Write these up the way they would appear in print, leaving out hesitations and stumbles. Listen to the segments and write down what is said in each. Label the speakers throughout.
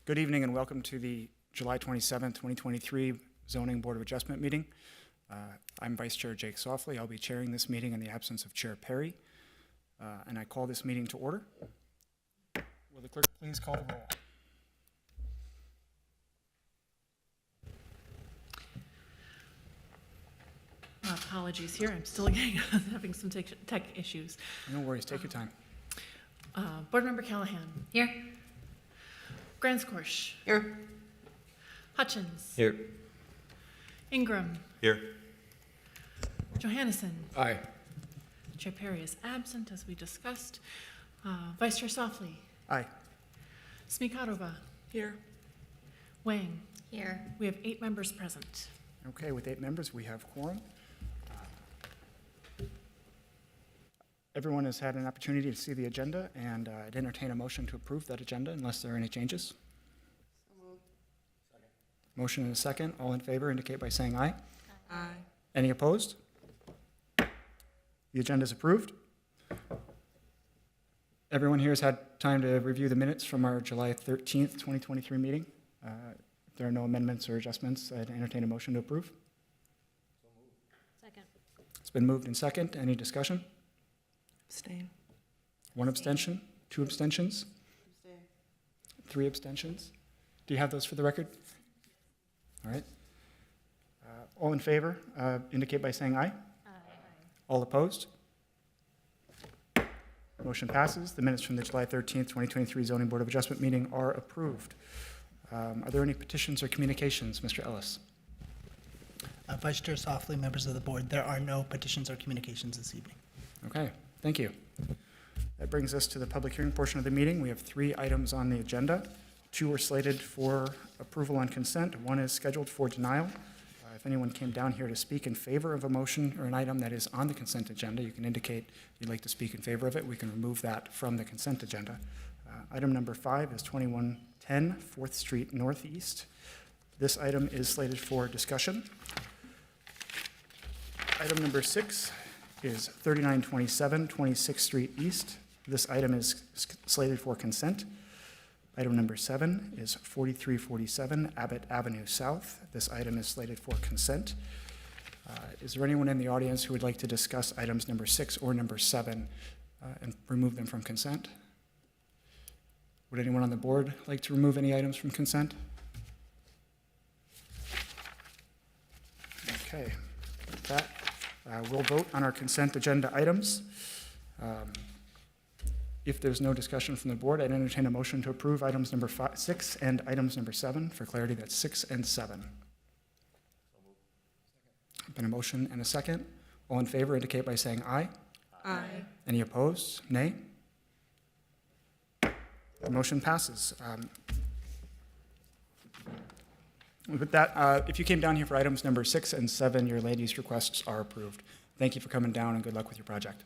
Speaker 1: Good evening and welcome to the July 27th, 2023 Zoning Board of Adjustment meeting. I'm Vice Chair Jake Softly. I'll be chairing this meeting in the absence of Chair Perry. And I call this meeting to order. Will the clerk please call the roll?
Speaker 2: Apologies here. I'm still having some tech issues.
Speaker 1: No worries. Take your time.
Speaker 2: Board Member Callahan.
Speaker 3: Here.
Speaker 2: Granskorsh.
Speaker 3: Here.
Speaker 2: Hutchins.
Speaker 4: Here.
Speaker 2: Ingram.
Speaker 4: Here.
Speaker 2: Johannesson.
Speaker 4: Aye.
Speaker 2: Chair Perry is absent, as we discussed. Vice Chair Softly.
Speaker 1: Aye.
Speaker 2: Smikadova.
Speaker 3: Here.
Speaker 2: Wang.
Speaker 3: Here.
Speaker 2: We have 8 members present.
Speaker 1: Okay, with 8 members, we have quorum. Everyone has had an opportunity to see the agenda, and I'd entertain a motion to approve that agenda unless there are any changes. Motion and a second. All in favor indicate by saying aye.
Speaker 3: Aye.
Speaker 1: Any opposed? The agenda is approved. Everyone here has had time to review the minutes from our July 13th, 2023 meeting. If there are no amendments or adjustments, I'd entertain a motion to approve.
Speaker 3: Second.
Speaker 1: It's been moved and second. Any discussion?
Speaker 3: Abstain.
Speaker 1: 1 abstention? 2 abstentions? 3 abstentions? Do you have those for the record? All right. All in favor indicate by saying aye.
Speaker 3: Aye.
Speaker 1: All opposed? Motion passes. The minutes from the July 13th, 2023 Zoning Board of Adjustment meeting are approved. Are there any petitions or communications, Mr. Ellis?
Speaker 5: Vice Chair Softly, members of the board, there are no petitions or communications this evening.
Speaker 1: Okay, thank you. That brings us to the public hearing portion of the meeting. We have 3 items on the agenda. 2 are slated for approval on consent. 1 is scheduled for denial. If anyone came down here to speak in favor of a motion or an item that is on the consent agenda, you can indicate you'd like to speak in favor of it. We can remove that from the consent agenda. Item number 5 is 2110 4th Street Northeast. This item is slated for discussion. Item number 6 is 3927 26th Street East. This item is slated for consent. Item number 7 is 4347 Abbott Avenue South. This item is slated for consent. Is there anyone in the audience who would like to discuss items number 6 or number 7 and remove them from consent? Would anyone on the board like to remove any items from consent? Okay, with that, we'll vote on our consent agenda items. If there's no discussion from the board, I'd entertain a motion to approve items number 6 and items number 7. For clarity, that's 6 and 7. Been a motion and a second. All in favor indicate by saying aye.
Speaker 3: Aye.
Speaker 1: Any opposed? Nay? The motion passes. With that, if you came down here for items number 6 and 7, your ladies' requests are approved. Thank you for coming down and good luck with your project.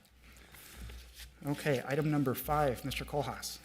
Speaker 1: Okay, item number 5, Mr. Kohlhaas.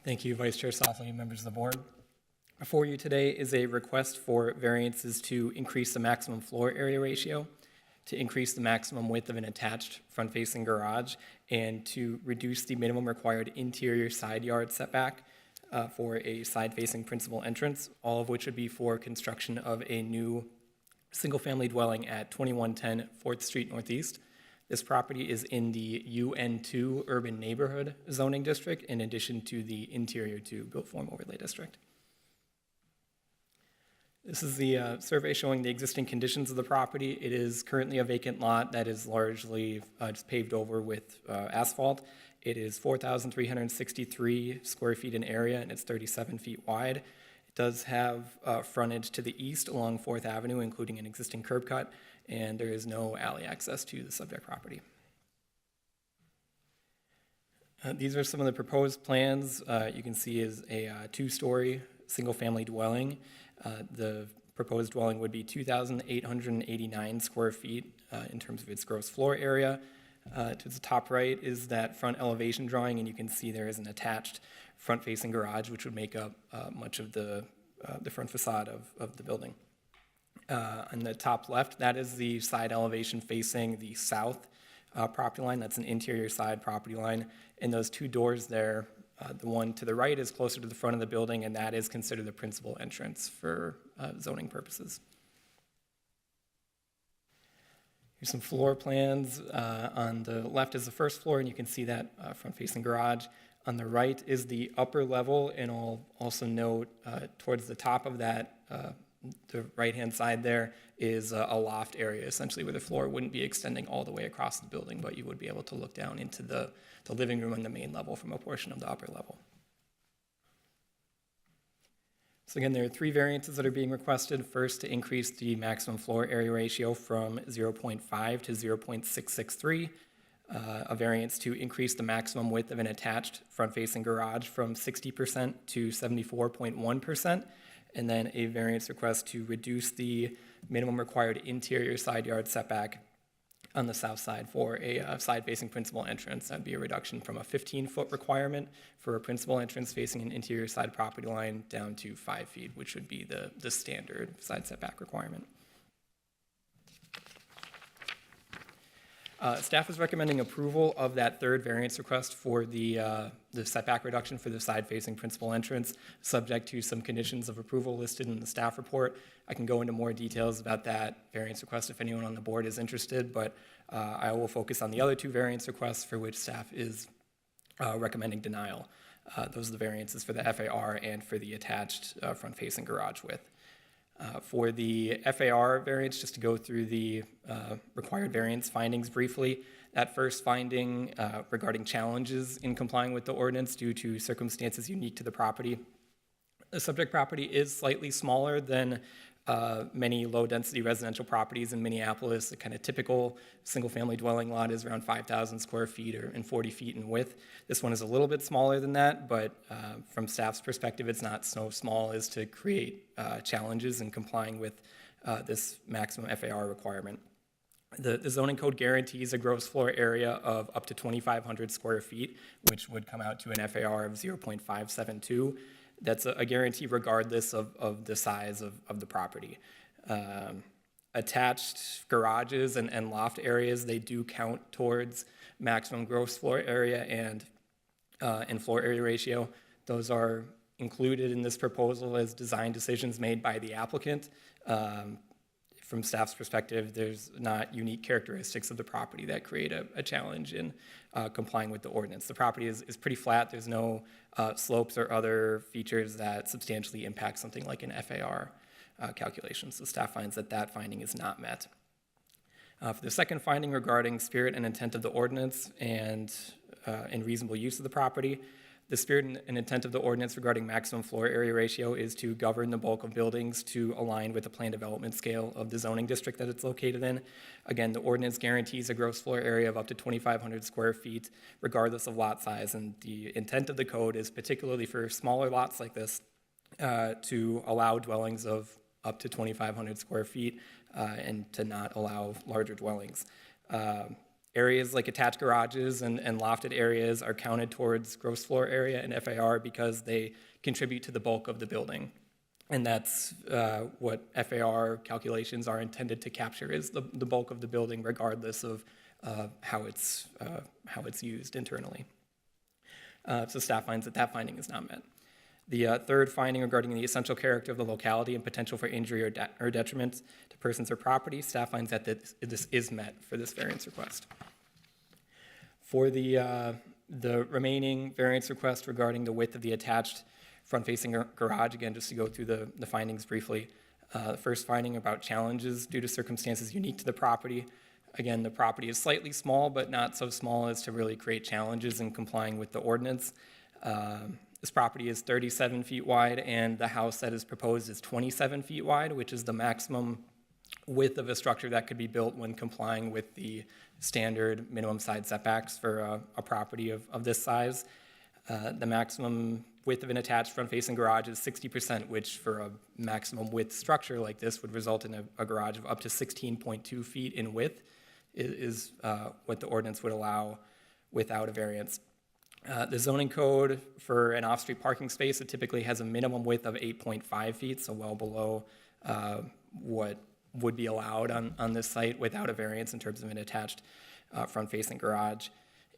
Speaker 4: Thank you, Vice Chair Softly, members of the board. Before you today is a request for variances to increase the maximum floor area ratio, to increase the maximum width of an attached front-facing garage, and to reduce the minimum required interior side yard setback for a side-facing principal entrance, all of which would be for construction of a new single-family dwelling at 2110 4th Street Northeast. This property is in the UN2 Urban Neighborhood Zoning District, in addition to the Interior 2 Built Form Overlay District. This is the survey showing the existing conditions of the property. It is currently a vacant lot that is largely just paved over with asphalt. It is 4,363 square feet in area, and it's 37 feet wide. It does have frontage to the east along 4th Avenue, including an existing curb cut, and there is no alley access to the subject property. These are some of the proposed plans. You can see is a 2-story single-family dwelling. The proposed dwelling would be 2,889 square feet in terms of its gross floor area. To the top right is that front elevation drawing, and you can see there is an attached front-facing garage, which would make up much of the front facade of the building. On the top left, that is the side elevation facing the south property line. That's an interior side property line. And those two doors there, the one to the right is closer to the front of the building, and that is considered the principal entrance for zoning purposes. Here's some floor plans. On the left is the first floor, and you can see that front-facing garage. On the right is the upper level, and I'll also note towards the top of that, the right-hand side there is a loft area, essentially, where the floor wouldn't be extending all the way across the building, but you would be able to look down into the living room and the main level from a portion of the upper level. So again, there are three variances that are being requested. First, to increase the maximum floor area ratio from 0.5 to 0.663. A variance to increase the maximum width of an attached front-facing garage from 60% to 74.1%. And then a variance request to reduce the minimum required interior side yard setback on the south side for a side-facing principal entrance. That'd be a reduction from a 15-foot requirement for a principal entrance facing an interior side property line down to 5 feet, which would be the standard side setback requirement. Staff is recommending approval of that third variance request for the setback reduction for the side-facing principal entrance, subject to some conditions of approval listed in the staff report. I can go into more details about that variance request if anyone on the board is interested, but I will focus on the other two variance requests for which staff is recommending denial. Those are the variances for the FAR and for the attached front-facing garage width. For the FAR variance, just to go through the required variance findings briefly, that first finding regarding challenges in complying with the ordinance due to circumstances unique to the property. The subject property is slightly smaller than many low-density residential properties in Minneapolis. The kind of typical single-family dwelling lot is around 5,000 square feet and 40 feet in width. This one is a little bit smaller than that, but from staff's perspective, it's not so small as to create challenges in complying with this maximum FAR requirement. The zoning code guarantees a gross floor area of up to 2,500 square feet, which would come out to an FAR of 0.572. That's a guarantee regardless of the size of the property. Attached garages and loft areas, they do count towards maximum gross floor area and floor area ratio. Those are included in this proposal as design decisions made by the applicant. From staff's perspective, there's not unique characteristics of the property that create a challenge in complying with the ordinance. The property is pretty flat. There's no slopes or other features that substantially impact something like an FAR calculation. So staff finds that finding is not met. For the second finding regarding spirit and intent of the ordinance and reasonable use of the property, the spirit and intent of the ordinance regarding maximum floor area ratio is to govern the bulk of buildings to align with the plan development scale of the zoning district that it's located in. Again, the ordinance guarantees a gross floor area of up to 2,500 square feet, regardless of lot size. And the intent of the code is particularly for smaller lots like this to allow dwellings of up to 2,500 square feet and to not allow larger dwellings. Areas like attached garages and lofted areas are counted towards gross floor area and FAR because they contribute to the bulk of the building. And that's what FAR calculations are intended to capture, is the bulk of the building regardless of how it's used internally. So staff finds that finding is not met. The third finding regarding the essential character of the locality and potential for injury or detriment to persons or property, staff finds that this is met for this variance request. For the remaining variance request regarding the width of the attached front-facing garage, again, just to go through the findings briefly. The first finding about challenges due to circumstances unique to the property. Again, the property is slightly small, but not so small as to really create challenges in complying with the ordinance. This property is 37 feet wide, and the house that is proposed is 27 feet wide, which is the maximum width of a structure that could be built when complying with the standard minimum side setbacks for a property of this size. The maximum width of an attached front-facing garage is 60%, which for a maximum width structure like this would result in a garage of up to 16.2 feet in width is what the ordinance would allow without a variance. The zoning code for an off-street parking space, it typically has a minimum width of 8.5 feet, so well below what would be allowed on this site without a variance in terms of an attached front-facing garage.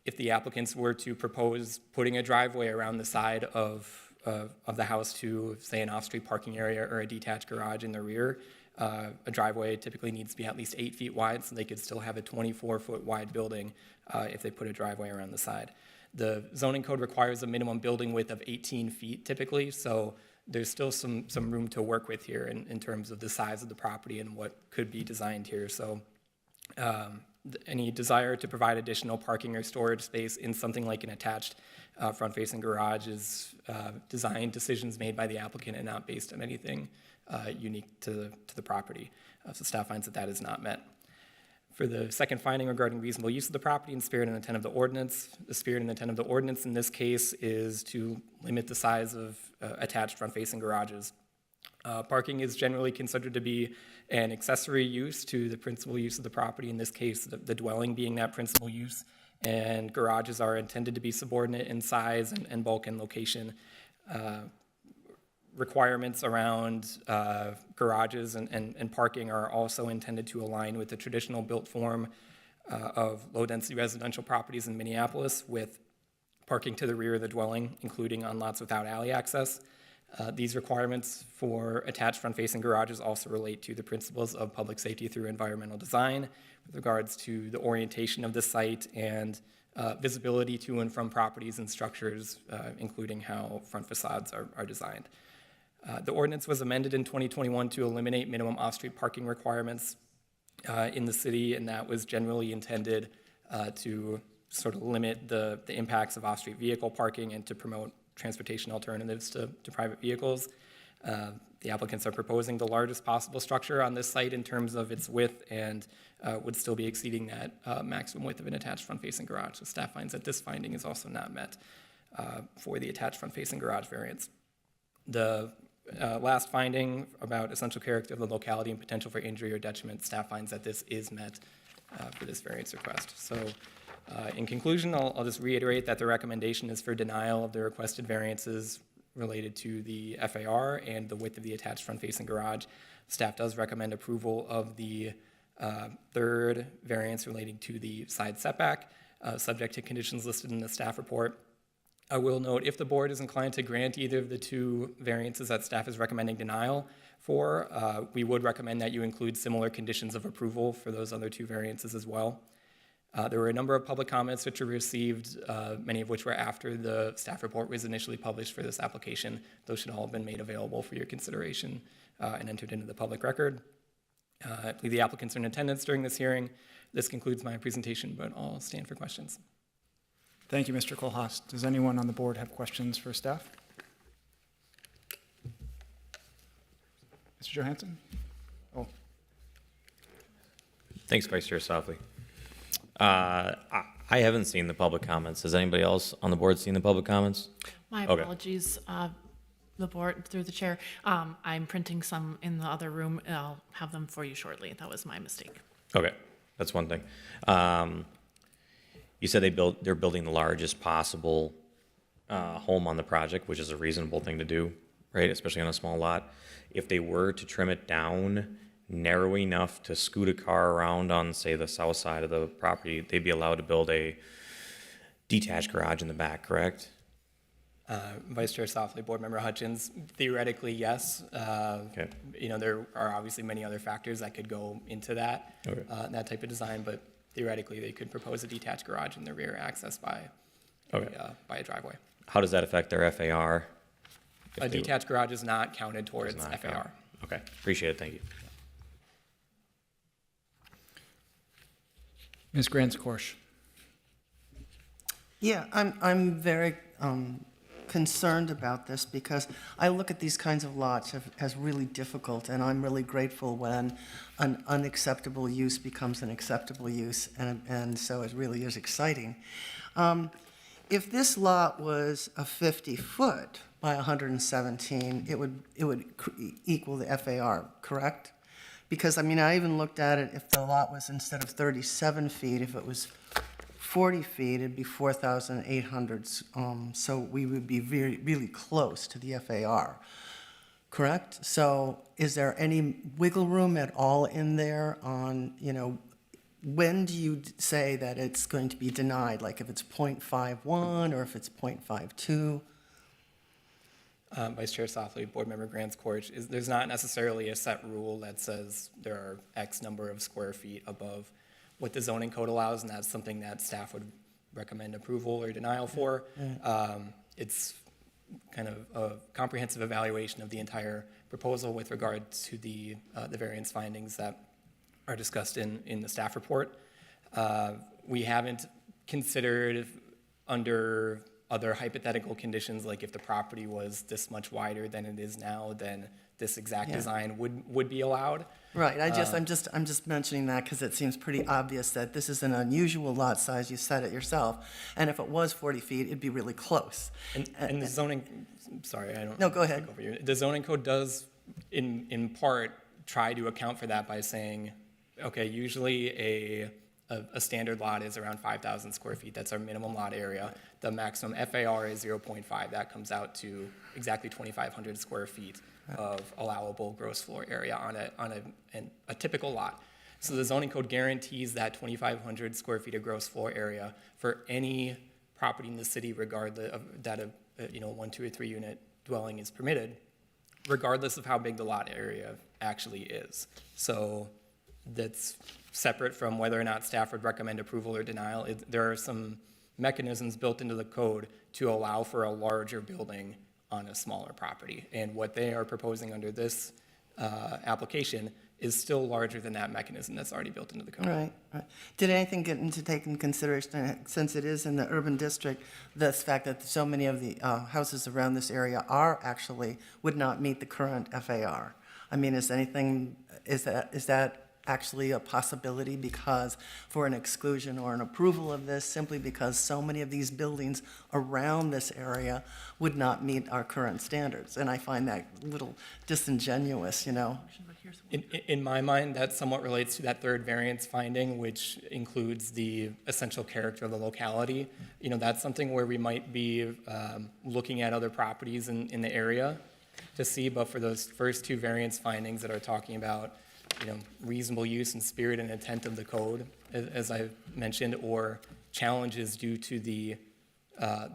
Speaker 4: If the applicants were to propose putting a driveway around the side of the house to, say, an off-street parking area or a detached garage in the rear, a driveway typically needs to be at least 8 feet wide, so they could still have a 24-foot wide building if they put a driveway around the side. The zoning code requires a minimum building width of 18 feet typically, so there's still some room to work with here in terms of the size of the property and what could be designed here. So any desire to provide additional parking or storage space in something like an attached front-facing garage is design decisions made by the applicant and not based on anything unique to the property. So staff finds that that is not met. For the second finding regarding reasonable use of the property and spirit and intent of the ordinance, the spirit and intent of the ordinance in this case is to limit the size of attached front-facing garages. Parking is generally considered to be an accessory use to the principal use of the property, in this case, the dwelling being that principal use, and garages are intended to be subordinate in size and bulk and location. Requirements around garages and parking are also intended to align with the traditional built form of low-density residential properties in Minneapolis, with parking to the rear of the dwelling, including on lots without alley access. These requirements for attached front-facing garages also relate to the principles of public safety through environmental design with regards to the orientation of the site and visibility to and from properties and structures, including how front facades are designed. The ordinance was amended in 2021 to eliminate minimum off-street parking requirements in the city, and that was generally intended to sort of limit the impacts of off-street vehicle parking and to promote transportation alternatives to private vehicles. The applicants are proposing the largest possible structure on this site in terms of its width and would still be exceeding that maximum width of an attached front-facing garage. So staff finds that this finding is also not met for the attached front-facing garage variance. The last finding about essential character of the locality and potential for injury or detriment, staff finds that this is met for this variance request. So in conclusion, I'll just reiterate that the recommendation is for denial of the requested variances related to the FAR and the width of the attached front-facing garage. Staff does recommend approval of the third variance relating to the side setback, subject to conditions listed in the staff report. I will note, if the board is inclined to grant either of the two variances that staff is recommending denial for, we would recommend that you include similar conditions of approval for those other two variances as well. There were a number of public comments which were received, many of which were after the staff report was initially published for this application. Those should all have been made available for your consideration and entered into the public record. I believe the applicants are in attendance during this hearing. This concludes my presentation, but I'll stand for questions.
Speaker 1: Thank you, Mr. Kohlhaas. Does anyone on the board have questions for staff? Mr. Johansson? Oh,
Speaker 3: Thanks, Vice Chair Softly. I haven't seen the public comments. Has anybody else on the board seen the public comments?
Speaker 2: My
Speaker 3: Okay.
Speaker 2: apologies, the board, through the chair. I'm printing some in the other room, and I'll have them for you shortly. That was my mistake.
Speaker 3: Okay, that's one thing. You said they're building the largest possible home on the project, which is a reasonable thing to do, right? Especially on a small lot. If they were to trim it down narrow enough to scoot a car around on, say, the south side of the property, they'd be allowed to build a detached garage in the back, correct?
Speaker 4: Vice Chair Softly, Board Member Hutchins, theoretically, yes.
Speaker 3: Okay.
Speaker 4: You know, there are obviously many other factors that could go into that,
Speaker 3: Okay.
Speaker 4: That type of design, but theoretically, they could propose a detached garage in the rear accessed by a driveway.
Speaker 3: How does that affect their FAR?
Speaker 4: A detached garage is not counted towards
Speaker 3: Does not
Speaker 4: FAR.
Speaker 3: count. Okay, appreciate it, thank you.
Speaker 1: Ms. Grants-Korsch.
Speaker 6: Yeah, I'm very concerned about this because I look at these kinds of lots as really difficult, and I'm really grateful when an unacceptable use becomes an acceptable use, and so it really is exciting. if this lot was a 50-foot by 117, it would equal the FAR, correct? Because, I mean, I even looked at it, if the lot was, instead of 37 feet, if it was 40 feet, it'd be 4,800. So we would be really close to the FAR, correct? So is there any wiggle room at all in there on, you know, when do you say that it's going to be denied? Like if it's 0.51 or if it's 0.52?
Speaker 4: Vice Chair Softly, Board Member Grants Corch, there's not necessarily a set rule that says there are X number of square feet above what the zoning code allows, and that's something that staff would recommend approval or denial for. It's kind of a comprehensive evaluation of the entire proposal with regard to the variance findings that are discussed in the staff report. We haven't considered under other hypothetical conditions, like if the property was this much wider than it is now, then this exact design would be allowed.
Speaker 6: Right, I'm just mentioning that because it seems pretty obvious that this is an unusual lot size, you said it yourself, and if it was 40 feet, it'd be really close.
Speaker 4: And the zoning, sorry, I don't.
Speaker 6: No, go ahead.
Speaker 4: take over you. The zoning code does, in part, try to account for that by saying, okay, usually a standard lot is around 5,000 square feet. That's our minimum lot area. The maximum FAR is 0.5. That comes out to exactly 2,500 square feet of allowable gross floor area on a typical lot. So the zoning code guarantees that 2,500 square feet of gross floor area for any property in the city, regardless of that a 1, 2, or 3 unit dwelling is permitted, regardless of how big the lot area actually is. So that's separate from whether or not staff would recommend approval or denial. There are some mechanisms built into the code to allow for a larger building on a smaller property. And what they are proposing under this application is still larger than that mechanism that's already built into the code.
Speaker 6: Right. Did anything get into taken consideration, since it is in the urban district, the fact that so many of the houses around this area would not meet the current FAR? I mean, is that actually a possibility because for an exclusion or an approval of this, simply because so many of these buildings around this area would not meet our current standards? And I find that a little disingenuous, you know?
Speaker 4: In my mind, that somewhat relates to that third variance finding, which includes the essential character of the locality. You know, that's something where we might be looking at other properties in the area to see, but for those first two variance findings that are talking about, reasonable use and spirit and intent of the code, as I mentioned, or challenges due to the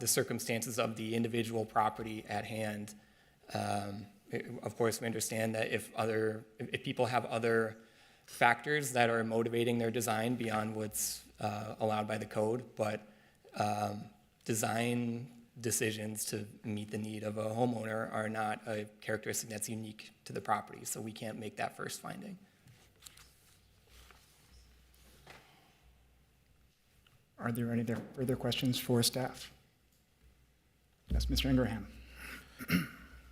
Speaker 4: circumstances of the individual property at hand. Of course, we understand that if people have other factors that are motivating their design beyond what's allowed by the code, but design decisions to meet the need of a homeowner are not a characteristic that's unique to the property, so we can't make that first finding.
Speaker 1: Are there any further questions for staff? Yes, Mr. Ingraham.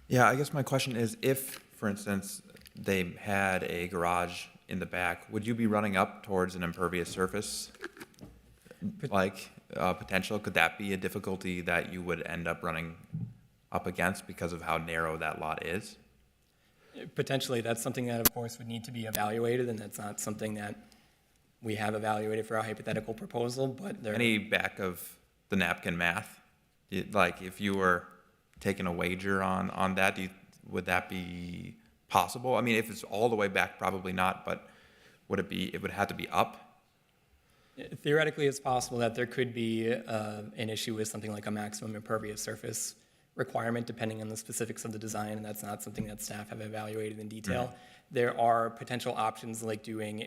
Speaker 7: Yeah, I guess my question is, if, for instance, they had a garage in the back, would you be running up towards an impervious surface? Like, potential, could that be a difficulty that you would end up running up against because of how narrow that lot is?
Speaker 4: Potentially, that's something that, of course, would need to be evaluated, and that's not something that we have evaluated for a hypothetical proposal, but there...
Speaker 7: Any back of the napkin math? Like, if you were taking a wager on that, would that be possible? I mean, if it's all the way back, probably not, but it would have to be up?
Speaker 4: Theoretically, it's possible that there could be an issue with something like a maximum impervious surface requirement, depending on the specifics of the design, and that's not something that staff have evaluated in detail. Mm-hmm. There are potential options like doing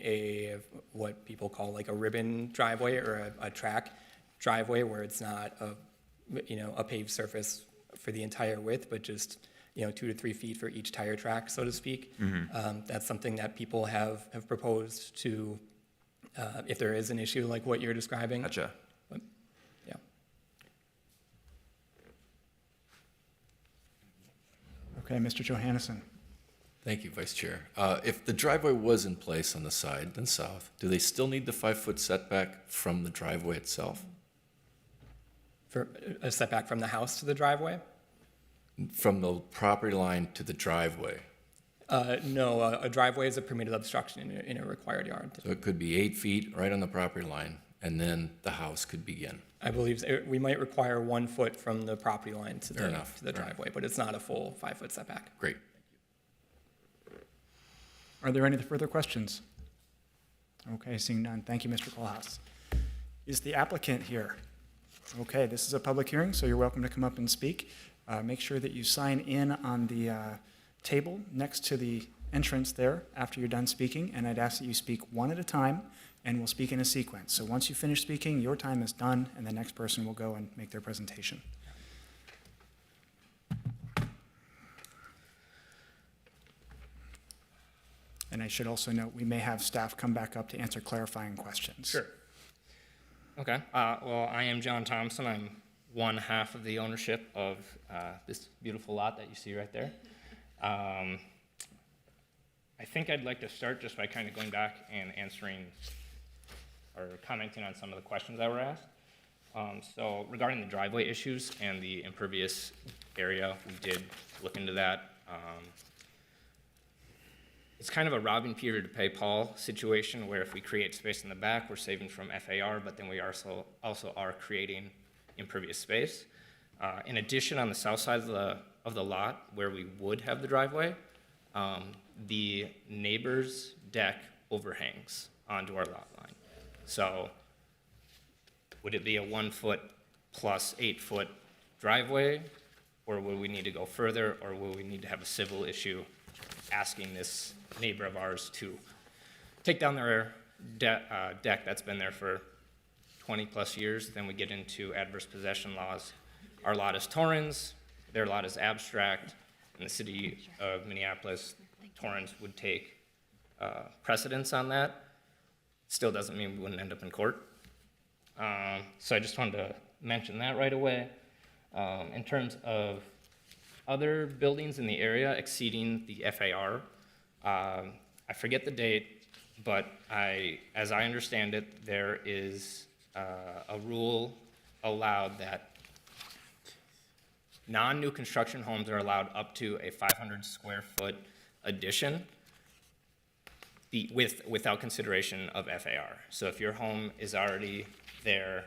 Speaker 4: what people call like a ribbon driveway or a track driveway, where it's not a paved surface for the entire width, but just 2 to 3 feet for each tire track, so to speak. Mm-hmm. That's something that people have proposed to, if there is an issue like what you're describing.
Speaker 7: Gotcha.
Speaker 4: But, yeah.
Speaker 1: Okay, Mr. Johannesson.
Speaker 8: Thank you, Vice Chair. If the driveway was in place on the side and south, do they still need the 5-foot setback from the driveway itself?
Speaker 4: For a setback from the house to the driveway?
Speaker 8: From the property line to the driveway.
Speaker 4: No, a driveway is a permitted obstruction in a required yard.
Speaker 8: So it could be 8 feet right on the property line, and then the house could begin.
Speaker 4: I believe we might require 1 foot from the property line to
Speaker 8: Fair
Speaker 4: the,
Speaker 8: enough.
Speaker 4: to the
Speaker 8: Fair
Speaker 4: driveway, but it's not a full 5-foot setback.
Speaker 8: Great.
Speaker 1: Are there any further questions? Okay, seeing none. Thank you, Mr. Kohlhaas. Is the applicant here? Okay, this is a public hearing, so you're welcome to come up and speak. Make sure that you sign in on the table next to the entrance there after you're done speaking, and I'd ask that you speak one at a time, and we'll speak in a sequence. So once you finish speaking, your time is done, and the next person will go and make their presentation. And I should also note, we may have staff come back up to answer clarifying questions.
Speaker 9: Sure. Okay. Well, I am John Thompson. I'm one half of the ownership of this beautiful lot that you see right there. I think I'd like to start just by kind of going back and answering or commenting on some of the questions that were asked. So regarding the driveway issues and the impervious area, we did look into that. It's kind of a robbing Peter to pay Paul situation where if we create space in the back, we're saving from FAR, but then we also are creating impervious space. In addition, on the south side of the lot where we would have the driveway, the neighbor's deck overhangs onto our lot line. So would it be a 1 foot plus 8 foot driveway, or will we need to go further, or will we need to have a civil issue asking this neighbor of ours to take down their deck that's been there for 20 plus years? Then we get into adverse possession laws. Our lot is Torrens, their lot is Abstract. In the city of Minneapolis, Torrens would take precedence on that. Still doesn't mean we wouldn't end up in court. So I just wanted to mention that right away. In terms of other buildings in the area exceeding the FAR, I forget the date, but as I understand it, there is a rule allowed that non-new construction homes are allowed up to a 500 square foot addition without consideration of FAR. So if your home is already there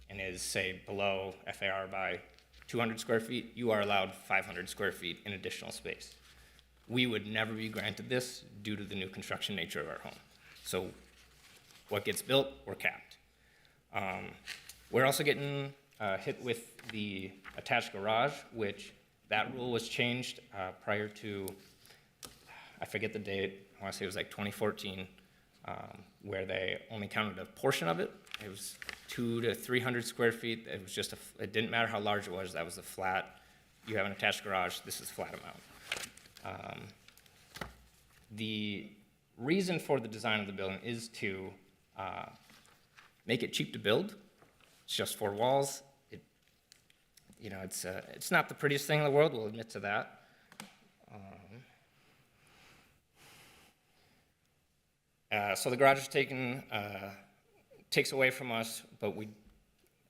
Speaker 9: and is, say, below FAR by 200 square feet, you are allowed 500 square feet in additional space. We would never be granted this due to the new construction nature of our home. So what gets built, we're capped. We're also getting hit with the attached garage, which that rule was changed prior to, I forget the date, I want to say it was like 2014, where they only counted a portion of it. It was 200 to 300 square feet. It was just it didn't matter how large it was. That was the flat. You have an attached garage. This is flat amount. The reason for the design of the building is to make it cheap to build. It's just 4 walls. It's not the prettiest thing in the world. We'll admit to that. So the garage is takes away from us, but we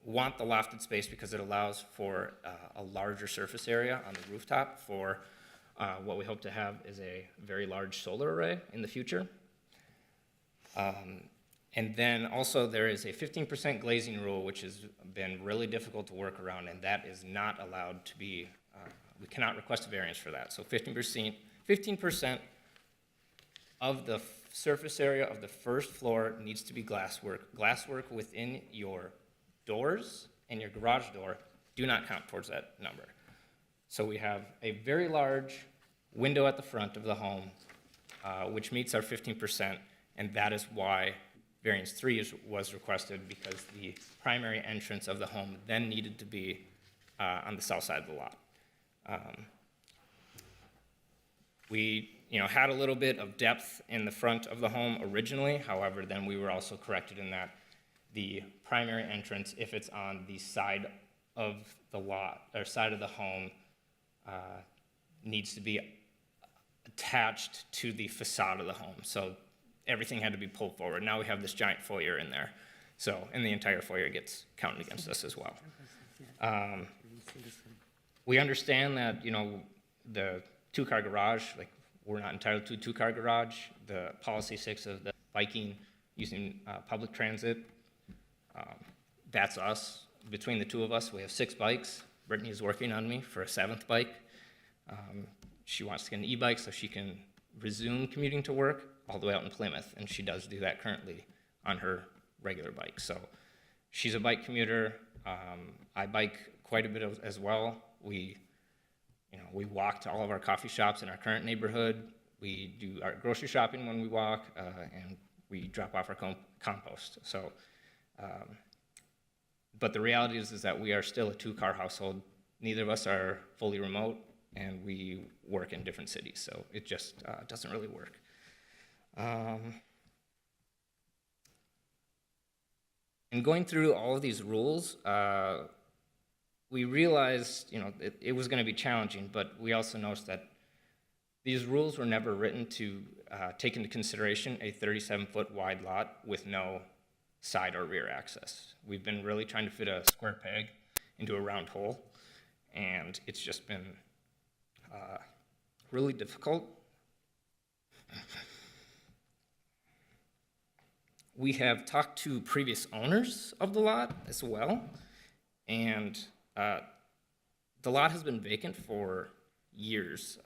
Speaker 9: want the lofted space because it allows for a larger surface area on the rooftop for what we hope to have is a very large solar array in the future. And then also there is a 15% glazing rule, which has been really difficult to work around, and that is not allowed to be, we cannot request a variance for that. So 15% of the surface area of the first floor needs to be glasswork. Glasswork within your doors and your garage door do not count towards that number. So we have a very large window at the front of the home, which meets our 15%, and that is why variance 3 was requested, because the primary entrance of the home then needed to be on the south side of the lot. We had a little bit of depth in the front of the home originally. However, then we were also corrected in that the primary entrance, if it's on the side of the lot or side of the home, needs to be attached to the facade of the home. So everything had to be pulled forward. Now we have this giant foyer in there. So, and the entire foyer gets counted against us as well. We understand that, you know, the two-car garage, like, we're not entitled to a two-car garage. The policy 6 of the biking using public transit, that's us. Between the two of us, we have 6 bikes. Brittany is working on me for a 7th bike. She wants to get an e-bike so she can resume commuting to work all the way out in Plymouth, and she does do that currently on her regular bike. So she's a bike commuter. I bike quite a bit as well. We walk to all of our coffee shops in our current neighborhood. We do our grocery shopping when we walk, and we drop off our compost. So, but the reality is that we are still a 2-car household. Neither of us are fully remote, and we work in different cities, so it just doesn't really work. In going through all of these rules, we realized, you know, it was going to be challenging, but we also noticed that these rules were never written to take into consideration a 37-foot wide lot with no side or rear access. We've been really trying to fit a square peg into a round hole, and it's just been really difficult. We have talked to previous owners of the lot as well, and the lot has been vacant for years.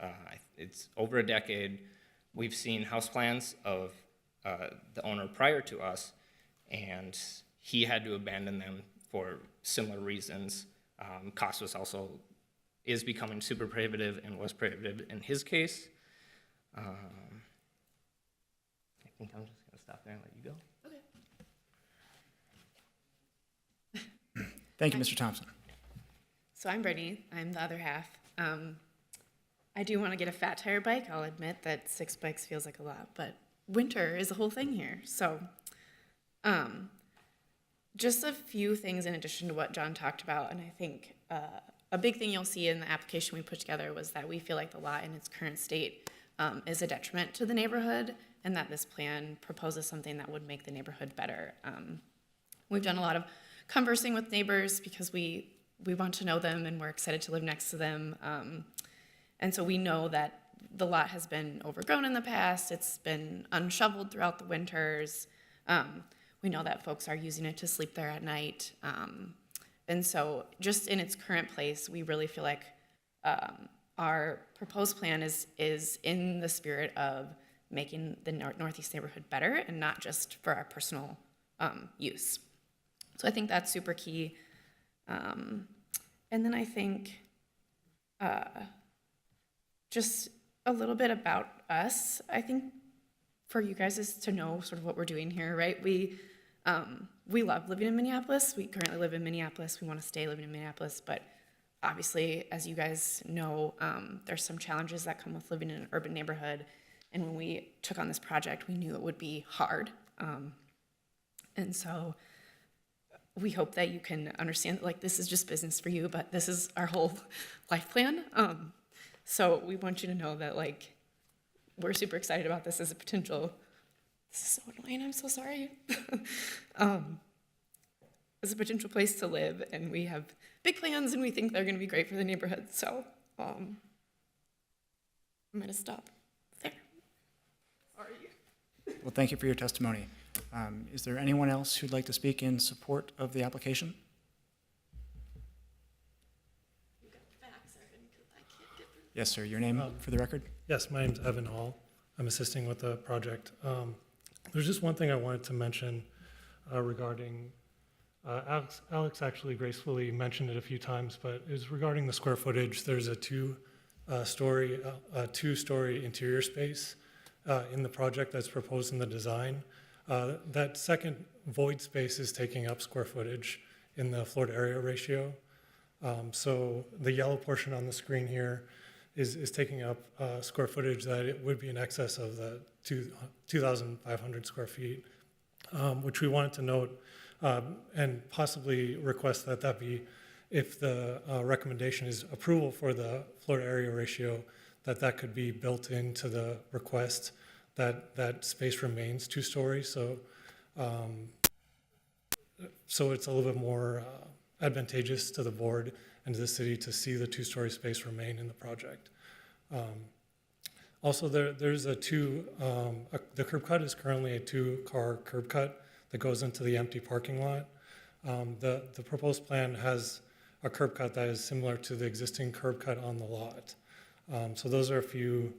Speaker 9: It's over a decade. We've seen house plans of the owner prior to us, and he had to abandon them for similar reasons. Cost is becoming super prohibitive and was prohibitive in his case. I think I'm just going to stop there and let you go.
Speaker 1: Thank you, Mr. Thompson.
Speaker 10: So I'm Brittany. I'm the other half. I do want to get a fat tire bike. I'll admit that 6 bikes feels like a lot, but winter is a whole thing here. So just a few things in addition to what John talked about, and I think a big thing you'll see in the application we put together was that we feel like the lot in its current state is a detriment to the neighborhood, and that this plan proposes something that would make the neighborhood better. We've done a lot of conversing with neighbors because we want to know them and we're excited to live next to them. And so we know that the lot has been overgrown in the past. It's been unshoveled throughout the winters. We know that folks are using it to sleep there at night. And so just in its current place, we really feel like our proposed plan is in the spirit of making the Northeast neighborhood better and not just for our personal use. So I think that's super key. And then I think just a little bit about us, I think for you guys is to know sort of what we're doing here, right? We love living in Minneapolis. We currently live in Minneapolis. We want to stay living in Minneapolis, but obviously, as you guys know, there's some challenges that come with living in an urban neighborhood. And when we took on this project, we knew it would be hard. And so we hope that you can understand that, like, this is just business for you, but this is our whole life plan. So we want you to know that, like, we're super excited about this as a potential. This is so annoying, I'm so sorry. As a potential place to live, and we have big plans, and we think they're going to be great for the neighborhood. So I'm going to stop there. Sorry.
Speaker 1: Well, thank you for your testimony. Is there anyone else who'd like to speak in support of the application? Yes, sir. Your name for the record?
Speaker 11: Yes, my name's Evan Hall. I'm assisting with the project. There's just one thing I wanted to mention regarding, Alex actually gracefully mentioned it a few times, but is regarding the square footage. There's a two-story interior space in the project that's proposed in the design. That second void space is taking up square footage in the floor to area ratio. So the yellow portion on the screen here is taking up square footage that it would be in excess of the 2,500 square feet, which we wanted to note and possibly request that be, if the recommendation is approval for the floor to area ratio, that could be built into the request, that space remains 2 stories. So so it's a little bit more advantageous to the board and to the city to see the two-story space remain in the project. Also, there's the curb cut is currently a two-car curb cut that goes into the empty parking lot. The proposed plan has a curb cut that is similar to the existing curb cut on the lot. So those are a few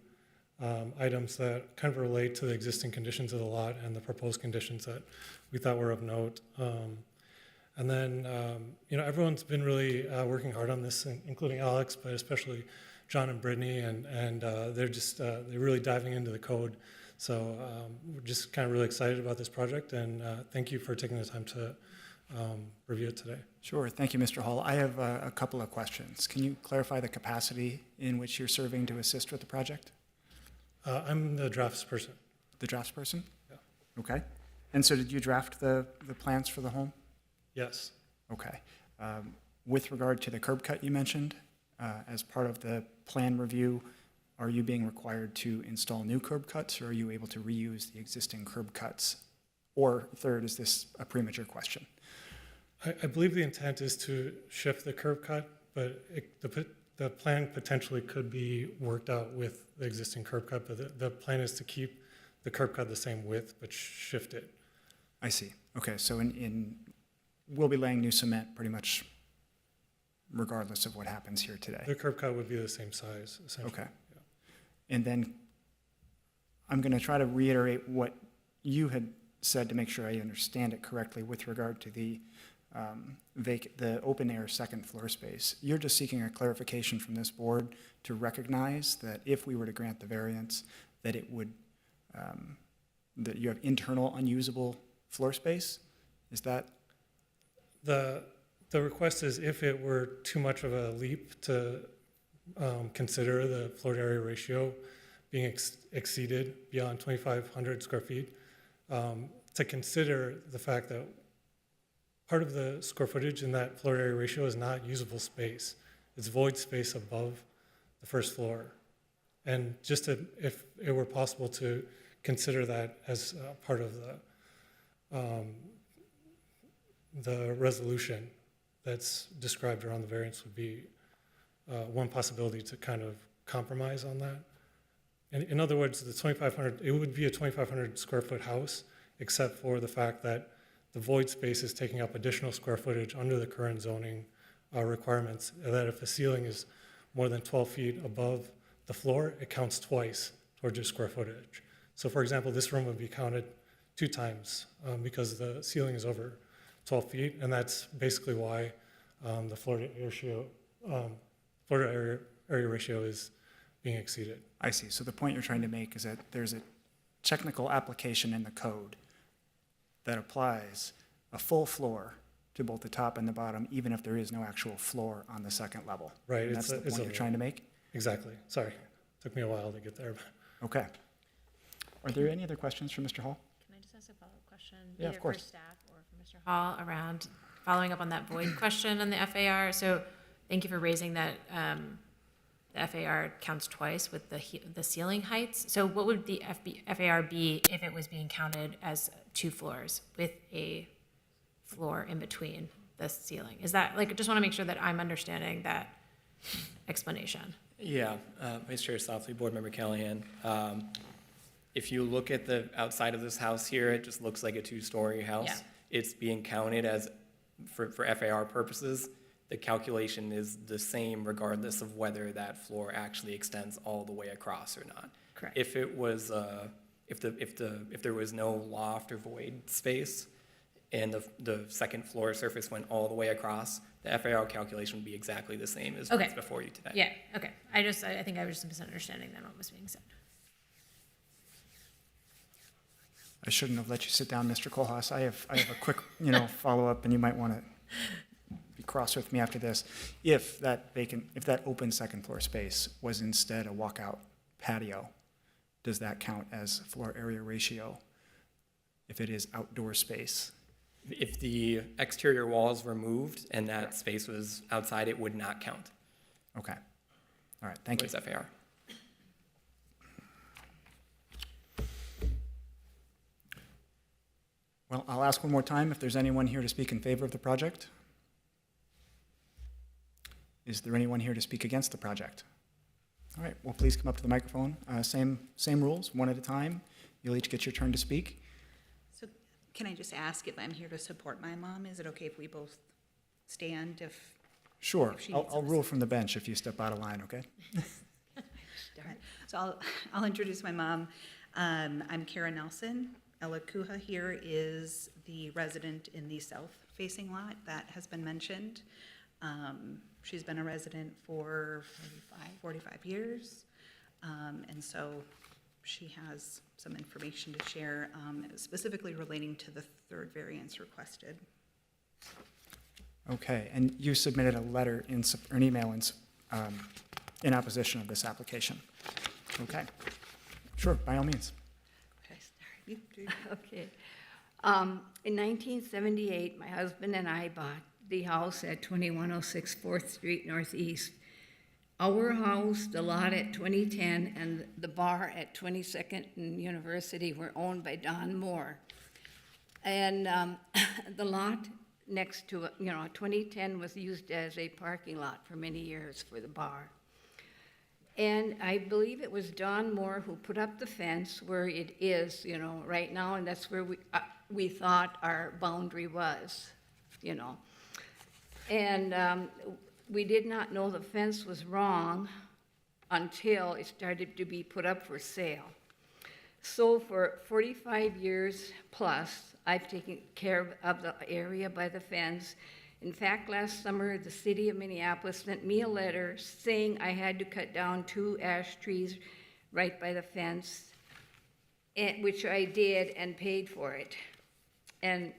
Speaker 11: items that kind of relate to the existing conditions of the lot and the proposed conditions that we thought were of note. And then, everyone's been really working hard on this, including Alex, but especially John and Brittany, and they're really diving into the code. So we're just kind of really excited about this project, and thank you for taking the time to review it today.
Speaker 1: Sure. Thank you, Mr. Hall. I have a couple of questions. Can you clarify the capacity in which you're serving to assist with the project?
Speaker 11: I'm the draftsperson.
Speaker 1: The draftsperson?
Speaker 11: Yeah.
Speaker 1: Okay. And so did you draft the plans for the home?
Speaker 11: Yes.
Speaker 1: Okay. With regard to the curb cut you mentioned, as part of the plan review, are you being required to install new curb cuts, or are you able to reuse the existing curb cuts? Or third, is this a premature question?
Speaker 11: I believe the intent is to shift the curb cut, but the plan potentially could be worked out with the existing curb cut, but the plan is to keep the curb cut the same width, but shift it.
Speaker 1: I see. Okay, so we'll be laying new cement pretty much regardless of what happens here today.
Speaker 11: The curb cut would be the same size, essentially.
Speaker 1: Okay. And then I'm going to try to reiterate what you had said to make sure I understand it correctly with regard to the open air second floor space. You're just seeking a clarification from this board to recognize that if we were to grant the variance, that it would, that you have internal unusable floor space? Is that?
Speaker 11: The request is if it were too much of a leap to consider the floor to area ratio being exceeded beyond 2,500 square feet, to consider the fact that part of the square footage in that floor area ratio is not usable space. It's void space above the first floor. And just if it were possible to consider that as part of the resolution that's described around the variance would be one possibility to kind of compromise on that. And in other words, the 2,500, it would be a 2,500 square foot house, except for the fact that the void space is taking up additional square footage under the current zoning requirements, and that if the ceiling is more than 12 feet above the floor, it counts twice towards your square footage. So for example, this room would be counted 2 times because the ceiling is over 12 feet, and that's basically why the floor to area ratio is being exceeded.
Speaker 1: I see. So the point you're trying to make is that there's a technical application in the code that applies a full floor to both the top and the bottom, even if there is no actual floor on the second level.
Speaker 11: Right.
Speaker 1: And that's the point you're trying to make?
Speaker 11: Exactly. Sorry. Took me a while to get there.
Speaker 1: Okay. Are there any other questions for Mr. Hall?
Speaker 12: Can I just ask a follow-up question?
Speaker 1: Yeah, of course.
Speaker 12: Either for staff or for Mr. Hall around following up on that void question on the FAR. So thank you for raising that the FAR counts twice with the ceiling heights. So what would the FAR be if it was being counted as 2 floors with a floor in between the ceiling? Is that, like, just want to make sure that I'm understanding that explanation.
Speaker 4: Yeah, Vice Chair Softly, Board Member Callahan. If you look at the outside of this house here, it just looks like a 2-story house.
Speaker 12: Yeah.
Speaker 4: It's being counted as, for FAR purposes, the calculation is the same regardless of whether that floor actually extends all the way across or not.
Speaker 12: Correct.
Speaker 4: If it was, if there was no loft or void space, and the second floor surface went all the way across, the FAR calculation would be exactly the same as what's before you today.
Speaker 12: Yeah, okay. I think I was just misunderstanding then what was being said.
Speaker 1: I shouldn't have let you sit down, Mr. Kohlhaas. I have a quick, follow-up, and you might want to be cross with me after this. If that open second floor space was instead a walkout patio, does that count as floor area ratio if it is outdoor space?
Speaker 4: If the exterior walls were moved and that space was outside, it would not count.
Speaker 1: Okay. All right, thank you.
Speaker 4: What is FAR?
Speaker 1: Well, I'll ask one more time if there's anyone here to speak in favor of the project. Is there anyone here to speak against the project? All right, well, please come up to the microphone. Same rules, one at a time. You'll each get your turn to speak.
Speaker 13: So can I just ask if I'm here to support my mom? Is it okay if we both stand if?
Speaker 1: Sure,
Speaker 13: If she
Speaker 1: I'll
Speaker 13: needs
Speaker 1: I'll
Speaker 13: some
Speaker 1: rule from the bench if you step out of line, okay?
Speaker 13: So I'll introduce my mom. I'm Kara Nelson. Ella Kuha here is the resident in the south-facing lot that has been mentioned. She's been a resident for 45 years. And so she has some information to share, specifically relating to the third variance requested.
Speaker 1: Okay, and you submitted a letter or an email in opposition of this application. Okay, sure, by all means.
Speaker 14: Okay. In 1978, my husband and I bought the house at 2106 4th Street Northeast. Our house, the lot at 2010, and the bar at 22nd and University were owned by Don Moore. And the lot next to it, 2010 was used as a parking lot for many years for the bar. And I believe it was Don Moore who put up the fence where it is, right now, and that's where we thought our boundary was, And we did not know the fence was wrong until it started to be put up for sale. So for 45 years plus, I've taken care of the area by the fence. In fact, last summer, the city of Minneapolis sent me a letter saying I had to cut down 2 ash trees right by the fence, which I did and paid for it. And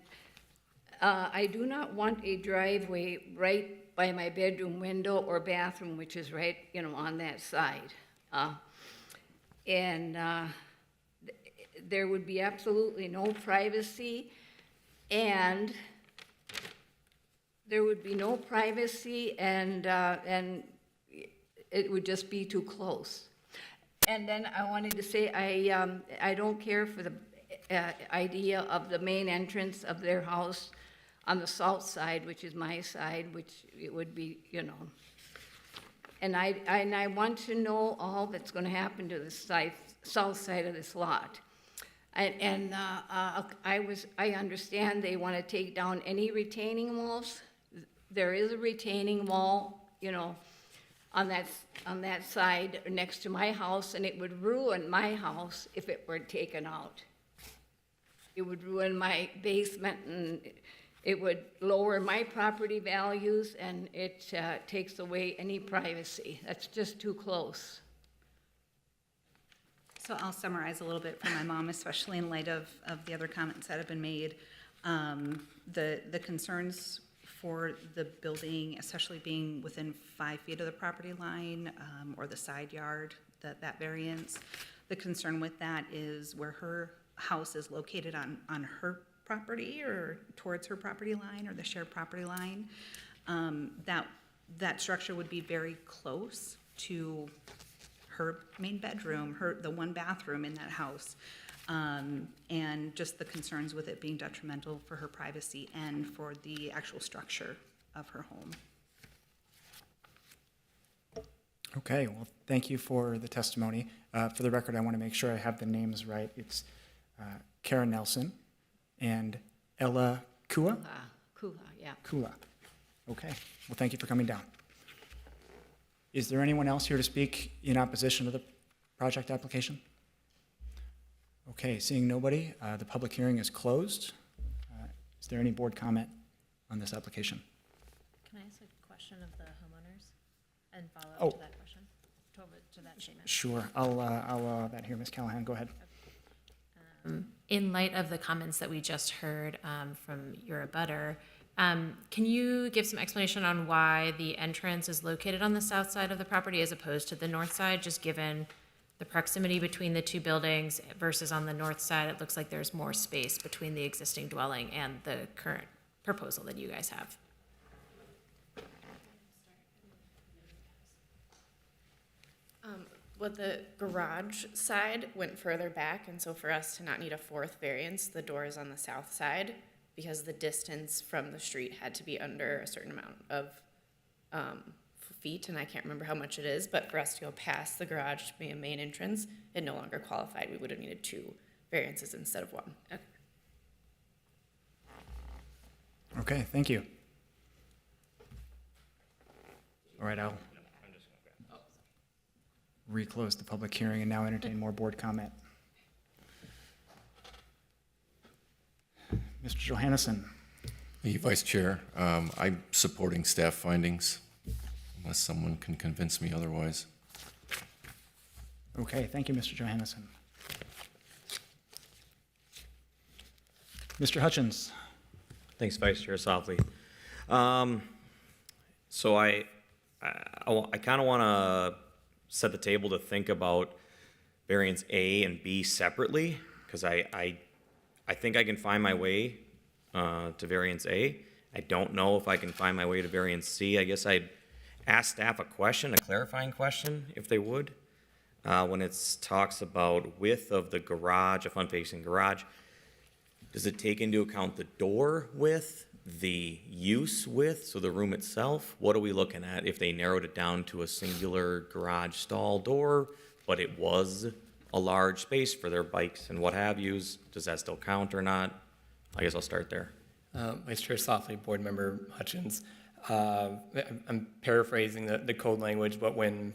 Speaker 14: I do not want a driveway right by my bedroom window or bathroom, which is right, on that side. There would be absolutely no privacy, and there would be no privacy, and it would just be too close. And then I wanted to say I don't care for the idea of the main entrance of their house on the south side, which is my side, which it would be, And I want to know all that's going to happen to the south side of this lot. I understand they want to take down any retaining walls. There is a retaining wall, on that side next to my house, and it would ruin my house if it were taken out. It would ruin my basement, and it would lower my property values, and it takes away any privacy. That's just too close.
Speaker 13: So I'll summarize a little bit for my mom, especially in light of the other comments that have been made. The concerns for the building, especially being within 5 feet of the property line, or the side yard, that variance. The concern with that is where her house is located on her property or towards her property line or the shared property line. That structure would be very close to her main bedroom, the one bathroom in that house. And just the concerns with it being detrimental for her privacy and for the actual structure of her home.
Speaker 1: Okay, well, thank you for the testimony. For the record, I want to make sure I have the names right. It's Kara Nelson and Ella Kua?
Speaker 14: Kula, yeah.
Speaker 1: Kula. Okay, well, thank you for coming down. Is there anyone else here to speak in opposition to the project application? Okay, seeing nobody, the public hearing is closed. Is there any board comment on this application?
Speaker 12: Can I ask a question of the homeowners and follow
Speaker 1: Oh.
Speaker 12: up to that question, to that statement?
Speaker 1: Sure, I'll that here, Ms. Callahan, go ahead.
Speaker 12: In light of the comments that we just heard from your abutter, can you give some explanation on why the entrance is located on the south side of the property as opposed to the north side, just given the proximity between the two buildings versus on the north side, it looks like there's more space between the existing dwelling and the current proposal that you guys have?
Speaker 10: what the garage side went further back, and so for us to not need a fourth variance, the door is on the south side because the distance from the street had to be under a certain amount of feet, and I can't remember how much it is, but for us to go past the garage to be a main entrance, it no longer qualified. We would have needed 2 variances instead of 1.
Speaker 1: Okay, thank you. All right, I'll reclose the public hearing and now entertain more board comment. Mr. Johannesson.
Speaker 8: Thank you, Vice Chair. I'm supporting staff findings unless someone can convince me otherwise.
Speaker 1: Okay, thank you, Mr. Johannesson. Mr. Hutchins.
Speaker 3: Thanks, Vice Chair Softly. So I kind of want to set the table to think about variance A and B separately, because I think I can find my way to variance A. I don't know if I can find my way to variance C. I guess I'd ask staff a question, a clarifying question, if they would. When it talks about width of the garage, a front-facing garage, does it take into account the door width, the use width, so the room itself? What are we looking at if they narrowed it down to a singular garage stall door, but it was a large space for their bikes and what have yous? Does that still count or not? I guess I'll start there.
Speaker 4: Vice Chair Softly, Board Member Hutchins. I'm paraphrasing the code language, but when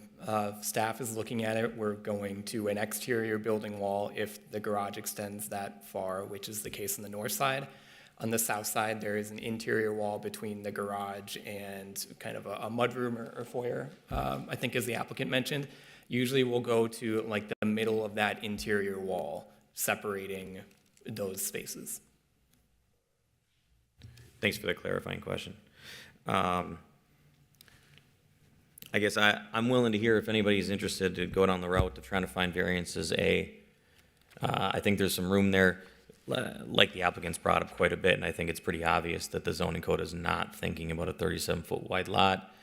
Speaker 4: staff is looking at it, we're going to an exterior building wall if the garage extends that far, which is the case on the north side. On the south side, there is an interior wall between the garage and kind of a mudroom or foyer, I think as the applicant mentioned. Usually we'll go to like the middle of that interior wall, separating those spaces.
Speaker 3: Thanks for the clarifying question. I guess I'm willing to hear if anybody's interested to go down the route to trying to find variances A. I think there's some room there, like the applicants brought up quite a bit, and I think it's pretty obvious that the zoning code is not thinking about a 37-foot wide lot.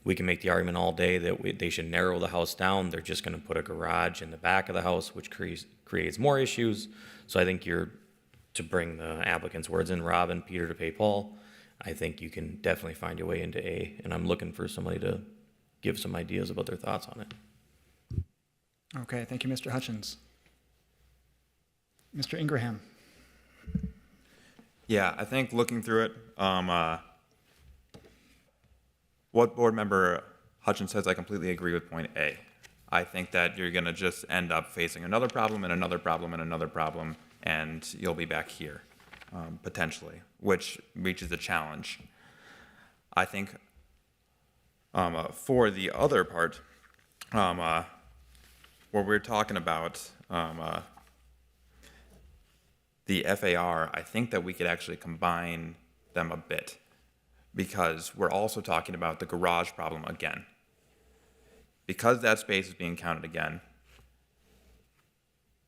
Speaker 3: We can make the argument all day that they should narrow the house down. They're just going to put a garage in the back of the house, which creates more issues. So I think to bring the applicant's words in, Rob and Peter to pay Paul, I think you can definitely find your way into A, and I'm looking for somebody to give some ideas about their thoughts on it.
Speaker 1: Okay, thank you, Mr. Hutchins. Mr. Ingraham.
Speaker 7: Yeah, I think looking through it, what Board Member Hutchins says, I completely agree with point A. I think that you're going to just end up facing another problem and another problem and another problem, and you'll be back here, potentially, which reaches a challenge. I think for the other part, where we're talking about the FAR, I think that we could actually combine them a bit, because we're also talking about the garage problem again. Because that space is being counted again,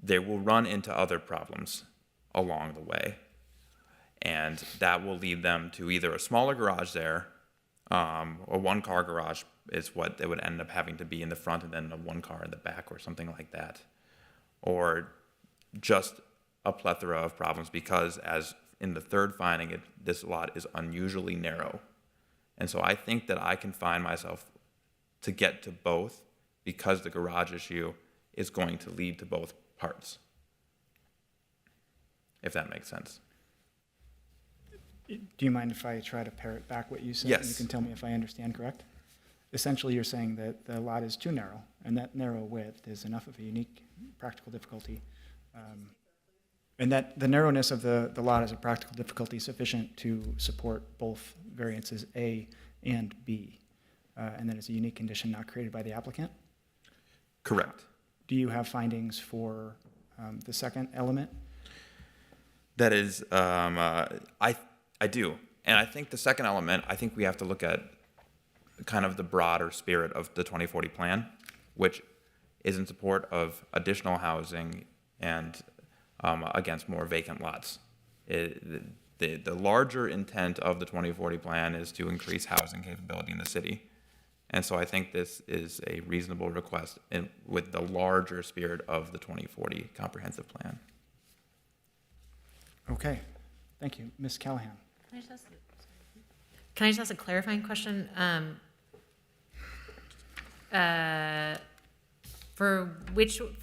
Speaker 7: they will run into other problems along the way. And that will lead them to either a smaller garage there, a one-car garage is what they would end up having to be in the front, and then a one car in the back or something like that. Or just a plethora of problems, because as in the third finding, this lot is unusually narrow. And so I think that I can find myself to get to both, because the garage issue is going to lead to both parts, if that makes sense.
Speaker 1: Do you mind if I try to parrot back what you said?
Speaker 7: Yes.
Speaker 1: And you can tell me if I understand correct? Essentially, you're saying that the lot is too narrow, and that narrow width is enough of a unique practical difficulty. And that the narrowness of the lot is a practical difficulty sufficient to support both variances A and B. And that it's a unique condition not created by the applicant?
Speaker 7: Correct.
Speaker 1: Do you have findings for the second element?
Speaker 7: That is, I do. And I think the second element, I think we have to look at kind of the broader spirit of the 2040 plan, which is in support of additional housing and against more vacant lots. The larger intent of the 2040 plan is to increase housing capability in the city. And so I think this is a reasonable request and with the larger spirit of the 2040 comprehensive plan.
Speaker 1: Okay, thank you. Ms. Callahan?
Speaker 12: Can I just ask a clarifying question? For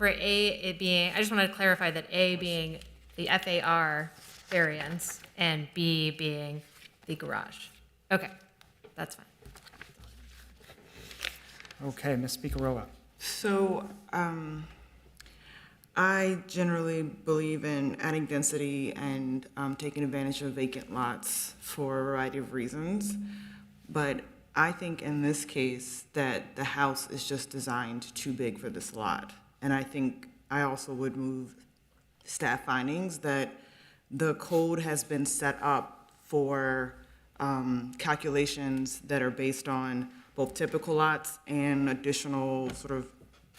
Speaker 12: A, it being, I just want to clarify that A being the FAR variance and B being the garage. Okay, that's fine.
Speaker 1: Okay, Ms. Speakerova?
Speaker 15: So, I generally believe in adding density and taking advantage of vacant lots for a variety of reasons. But I think in this case that the house is just designed too big for this lot. And I think I also would move staff findings that the code has been set up for calculations that are based on both typical lots and additional sort of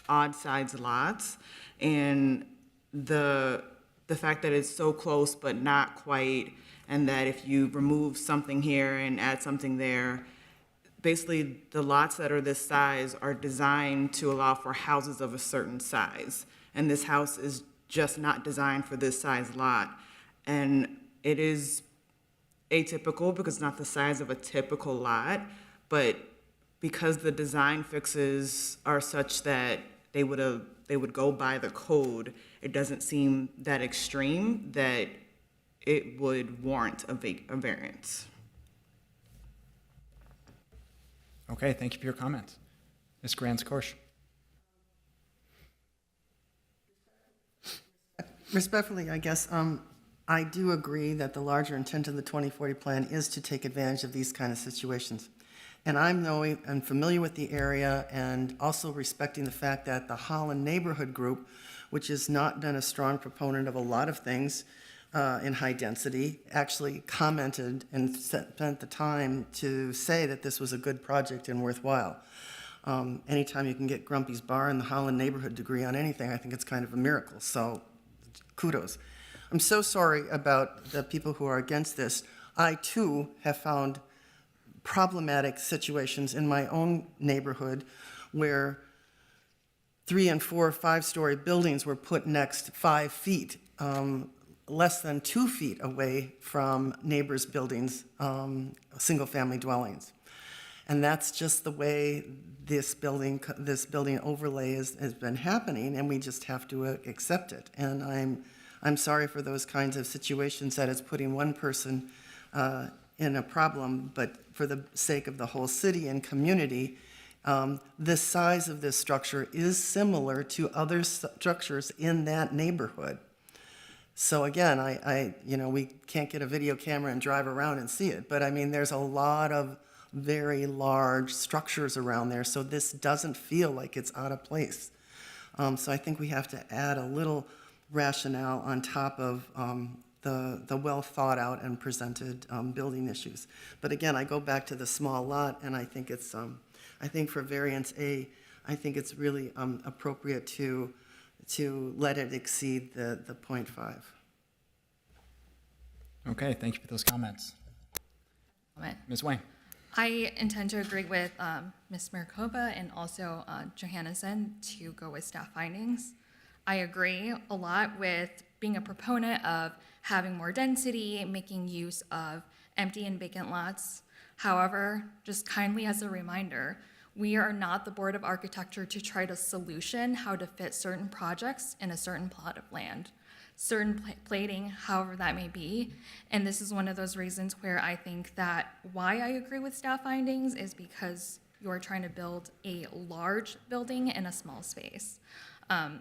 Speaker 15: odd size lots. And the fact that it's so close but not quite, and that if you remove something here and add something there, basically the lots that are this size are designed to allow for houses of a certain size. And this house is just not designed for this size lot. And it is atypical because it's not the size of a typical lot, but because the design fixes are such that they would go by the code, it doesn't seem that extreme that it would warrant a variance.
Speaker 1: Okay, thank you for your comments. Ms. Grants-Korsch?
Speaker 6: Respectfully, I guess, I do agree that the larger intent of the 2040 plan is to take advantage of these kind of situations. And I'm familiar with the area and also respecting the fact that the Holland Neighborhood Group, which has not been a strong proponent of a lot of things in high density, actually commented and spent the time to say that this was a good project and worthwhile. Anytime you can get Grumpy's Bar and the Holland Neighborhood degree on anything, I think it's kind of a miracle. So kudos. I'm so sorry about the people who are against this. I too have found problematic situations in my own neighborhood where 3 and 4 5-story buildings were put next 5 feet, less than 2 feet away from neighbors' buildings, single-family dwellings. And that's just the way this building overlay has been happening, and we just have to accept it. And I'm sorry for those kinds of situations that it's putting one person in a problem, but for the sake of the whole city and community, the size of this structure is similar to other structures in that neighborhood. So again, we can't get a video camera and drive around and see it, but I mean, there's a lot of very large structures around there, so this doesn't feel like it's out of place. So I think we have to add a little rationale on top of the well thought out and presented building issues. But again, I go back to the small lot, and I think it's, I think for variance A, I think it's really appropriate to let it exceed the 0.5.
Speaker 1: Okay, thank you for those comments. Ms. Wang?
Speaker 16: I intend to agree with Ms. Markova and also Johannesson to go with staff findings. I agree a lot with being a proponent of having more density, making use of empty and vacant lots. However, just kindly as a reminder, we are not the Board of Architecture to try to solution how to fit certain projects in a certain plot of land, certain plating, however that may be. And this is one of those reasons where I think that why I agree with staff findings is because you are trying to build a large building in a small space. That's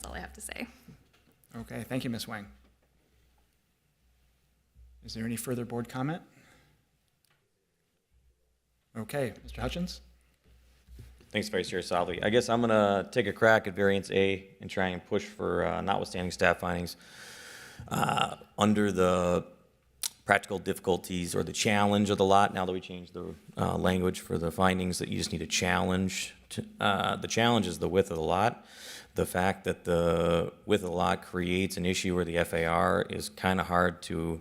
Speaker 16: all I have to say.
Speaker 1: Okay, thank you, Ms. Wang. Is there any further board comment? Okay, Mr. Hutchins?
Speaker 3: Thanks, Vice Chair Softly. I guess I'm going to take a crack at variance A and try and push for notwithstanding staff findings. Under the practical difficulties or the challenge of the lot, now that we changed the language for the findings that you just need a challenge. The challenge is the width of the lot. The fact that the width of the lot creates an issue where the FAR is kind of hard to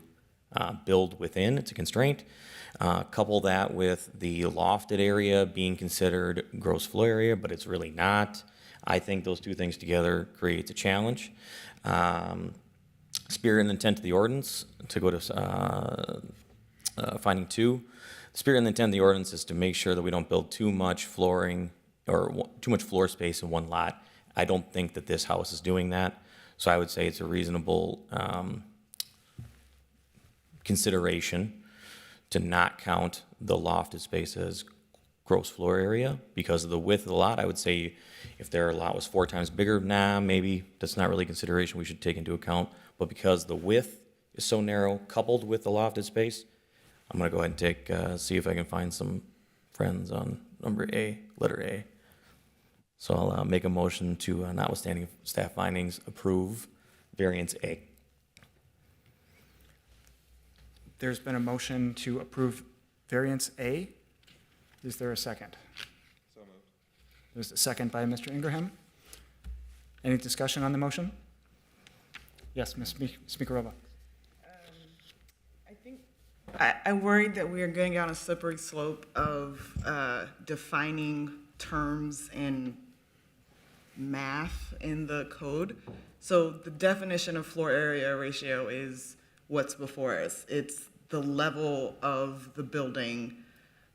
Speaker 3: build within, it's a constraint. Couple that with the lofted area being considered gross floor area, but it's really not. I think those two things together creates a challenge. Spirit and intent of the ordinance, to go to finding 2. The spirit and intent of the ordinance is to make sure that we don't build too much flooring or too much floor space in one lot. I don't think that this house is doing that, so I would say it's a reasonable consideration to not count the lofted space as gross floor area because of the width of the lot. I would say if their lot was 4 times bigger, maybe that's not really a consideration we should take into account. But because the width is so narrow, coupled with the lofted space, I'm gonna go ahead and see if I can find some friends on letter A. So I'll make a motion to, notwithstanding staff findings, approve variance A.
Speaker 1: There's been a motion to approve variance A. Is there a second?
Speaker 7: So moved.
Speaker 1: There's a second by Mr. Ingraham. Any discussion on the motion? Yes, Ms. Smikarova.
Speaker 15: I worried that we are going down a slippery slope of defining terms and math in the code. So the definition of floor area ratio is what's before us. It's the level of the building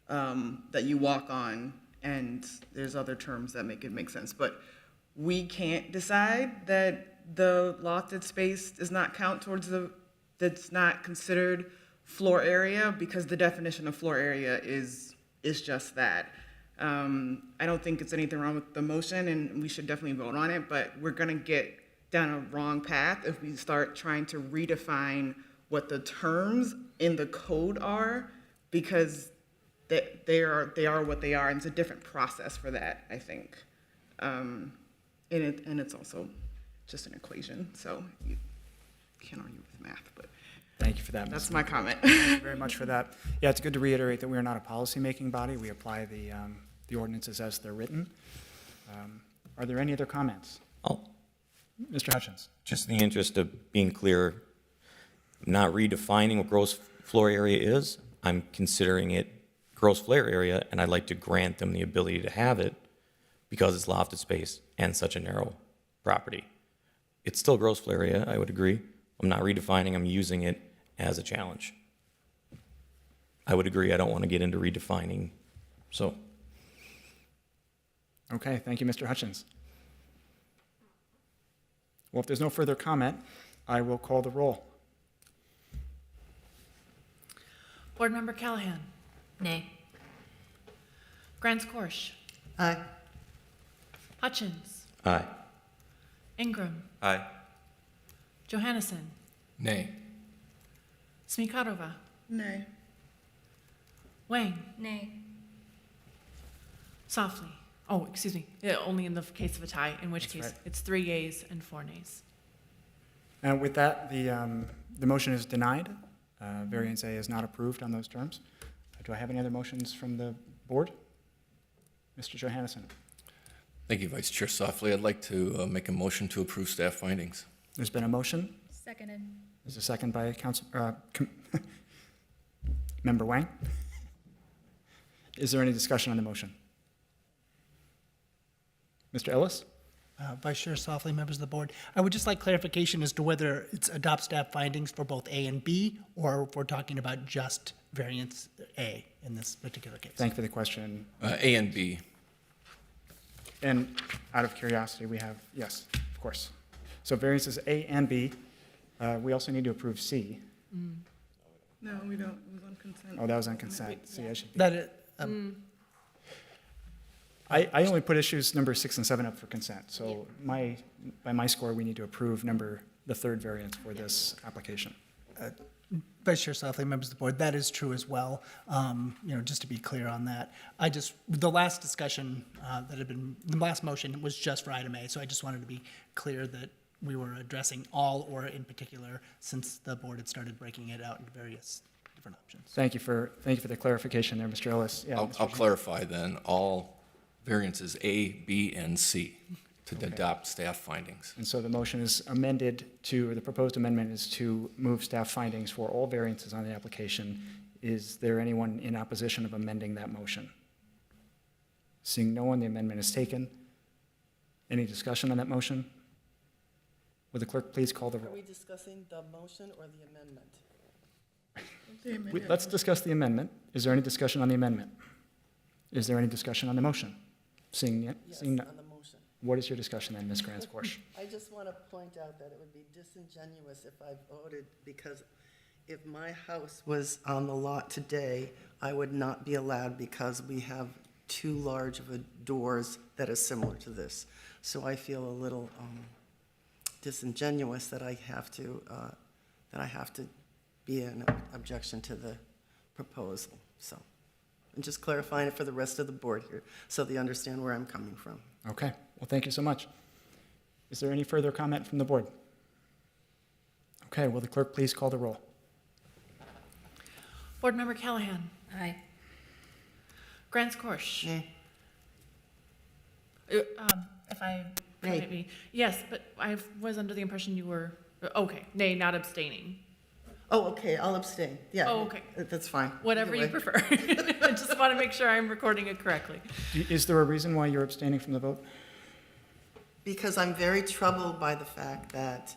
Speaker 15: that you walk on, and there's other terms that make it make sense. But we can't decide that the lofted space does not count towards that's not considered floor area because the definition of floor area is just that. I don't think it's anything wrong with the motion, and we should definitely vote on it, but we're gonna get down a wrong path if we start trying to redefine what the terms in the code are, because they are what they are, and it's a different process for that, I think. And it's also just an equation, so you can't argue with math, but.
Speaker 1: Thank you for that.
Speaker 15: That's
Speaker 1: Ms.
Speaker 15: my comment.
Speaker 1: Thank you very much for that. Yeah, it's good to reiterate that we are not a policy-making body. We apply the ordinances as they're written. Are there any other comments? Mr. Hutchins.
Speaker 3: Just in the interest of being clear, not redefining what gross floor area is, I'm considering it gross floor area, and I'd like to grant them the ability to have it because it's lofted space and such a narrow property. It's still gross floor area, I would agree. I'm not redefining, I'm using it as a challenge. I would agree, I don't want to get into redefining, so.
Speaker 1: Okay, thank you, Mr. Hutchins. Well, if there's no further comment, I will call the roll.
Speaker 2: Board Member Callahan.
Speaker 12: Nay.
Speaker 2: Grants Korsch.
Speaker 6: Aye.
Speaker 2: Hutchins.
Speaker 3: Aye.
Speaker 2: Ingram.
Speaker 7: Aye.
Speaker 2: Johannesson.
Speaker 8: Nay.
Speaker 2: Smikarova.
Speaker 15: Nay.
Speaker 2: Wang.
Speaker 16: Nay.
Speaker 2: Softly. Oh, excuse me. Yeah, only in the case of a tie, in which
Speaker 1: That's
Speaker 2: case
Speaker 1: right.
Speaker 2: it's 3 yeas and 4 nays.
Speaker 1: And with that, the motion is denied. Variance A is not approved on those terms. Do I have any other motions from the board? Mr. Johannesson.
Speaker 8: Thank you, Vice Chair Softly. I'd like to make a motion to approve staff findings.
Speaker 1: There's been a motion.
Speaker 16: Seconded.
Speaker 1: There's a second by Member Wang. Is there any discussion on the motion? Mr. Ellis?
Speaker 5: Vice Chair Softly, members of the board, I would just like clarification as to whether it's adopt staff findings for both A and B, or if we're talking about just variance A in this particular case.
Speaker 1: Thank you for the question.
Speaker 8: A and B.
Speaker 1: And out of curiosity, we have, yes, of course. So variances A and B. We also need to approve C.
Speaker 15: No, we don't. It was on consent.
Speaker 1: Oh, that was on consent. See, I should. I only put issues number 6 and 7 up for consent. So by my score, we need to approve the third variance for this application.
Speaker 5: Vice Chair Softly, members of the board, that is true as well. Just to be clear on that. The last discussion the last motion was just for item A, so I just wanted to be clear that we were addressing all or in particular, since the board had started breaking it out into various different options.
Speaker 1: Thank you for the clarification there, Mr. Ellis. Yeah,
Speaker 8: I'll clarify then, all variances A, B, and C to adopt staff findings.
Speaker 1: And so the motion is amended to, or the proposed amendment is to move staff findings for all variances on the application. Is there anyone in opposition of amending that motion? Seeing no one, the amendment is taken. Any discussion on that motion? Will the clerk please call the roll?
Speaker 6: Are we discussing the motion or the amendment?
Speaker 1: Let's discuss the amendment. Is there any discussion on the amendment? Is there any discussion on the motion? Seeing
Speaker 6: Yes,
Speaker 1: seeing
Speaker 6: on the motion.
Speaker 1: what is your discussion then, Ms. Grants-Korsch?
Speaker 6: I just want to point out that it would be disingenuous if I voted, because if my house was on the lot today, I would not be allowed because we have too large of a doors that is similar to this. So I feel a little disingenuous that I have to be an objection to the proposal. So I'm just clarifying it for the rest of the board here, so they understand where I'm coming from.
Speaker 1: Okay, well, thank you so much. Is there any further comment from the board? Okay, will the clerk please call the roll?
Speaker 2: Board Member Callahan.
Speaker 12: Aye.
Speaker 2: Grants-Korsch.
Speaker 6: Nay.
Speaker 2: If I, maybe, yes, but I was under the impression you were, okay, nay, not abstaining.
Speaker 6: Oh, okay, I'll abstain. Yeah.
Speaker 2: Oh, okay.
Speaker 6: That's fine.
Speaker 2: Whatever you
Speaker 6: Either way.
Speaker 2: prefer. I just want to make sure I'm recording it correctly.
Speaker 1: Is there a reason why you're abstaining from the vote?
Speaker 6: Because I'm very troubled by the fact that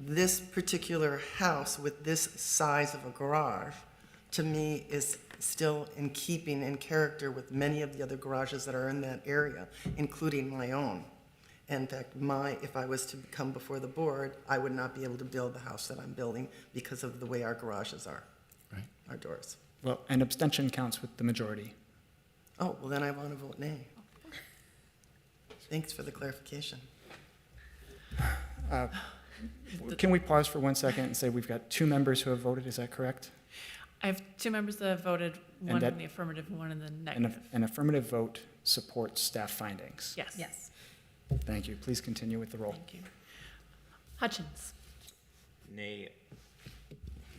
Speaker 6: this particular house with this size of a garage, to me, is still in keeping, in character with many of the other garages that are in that area, including my own. In fact, if I was to come before the board, I would not be able to build the house that I'm building because of the way our garages are,
Speaker 8: Right.
Speaker 6: our doors.
Speaker 1: Well, an abstention counts with the majority.
Speaker 6: Oh, well, then I want to vote nay. Thanks for the clarification.
Speaker 1: Can we pause for 1 second and say we've got 2 members who have voted, is that correct?
Speaker 2: I have 2 members that have voted, one
Speaker 1: that-
Speaker 2: in the affirmative and one in the
Speaker 1: An
Speaker 2: negative.
Speaker 1: an affirmative vote supports staff findings.
Speaker 2: Yes.
Speaker 12: Yes.
Speaker 1: Thank you. Please continue with the roll.
Speaker 2: Thank you. Hutchins.
Speaker 3: Nay.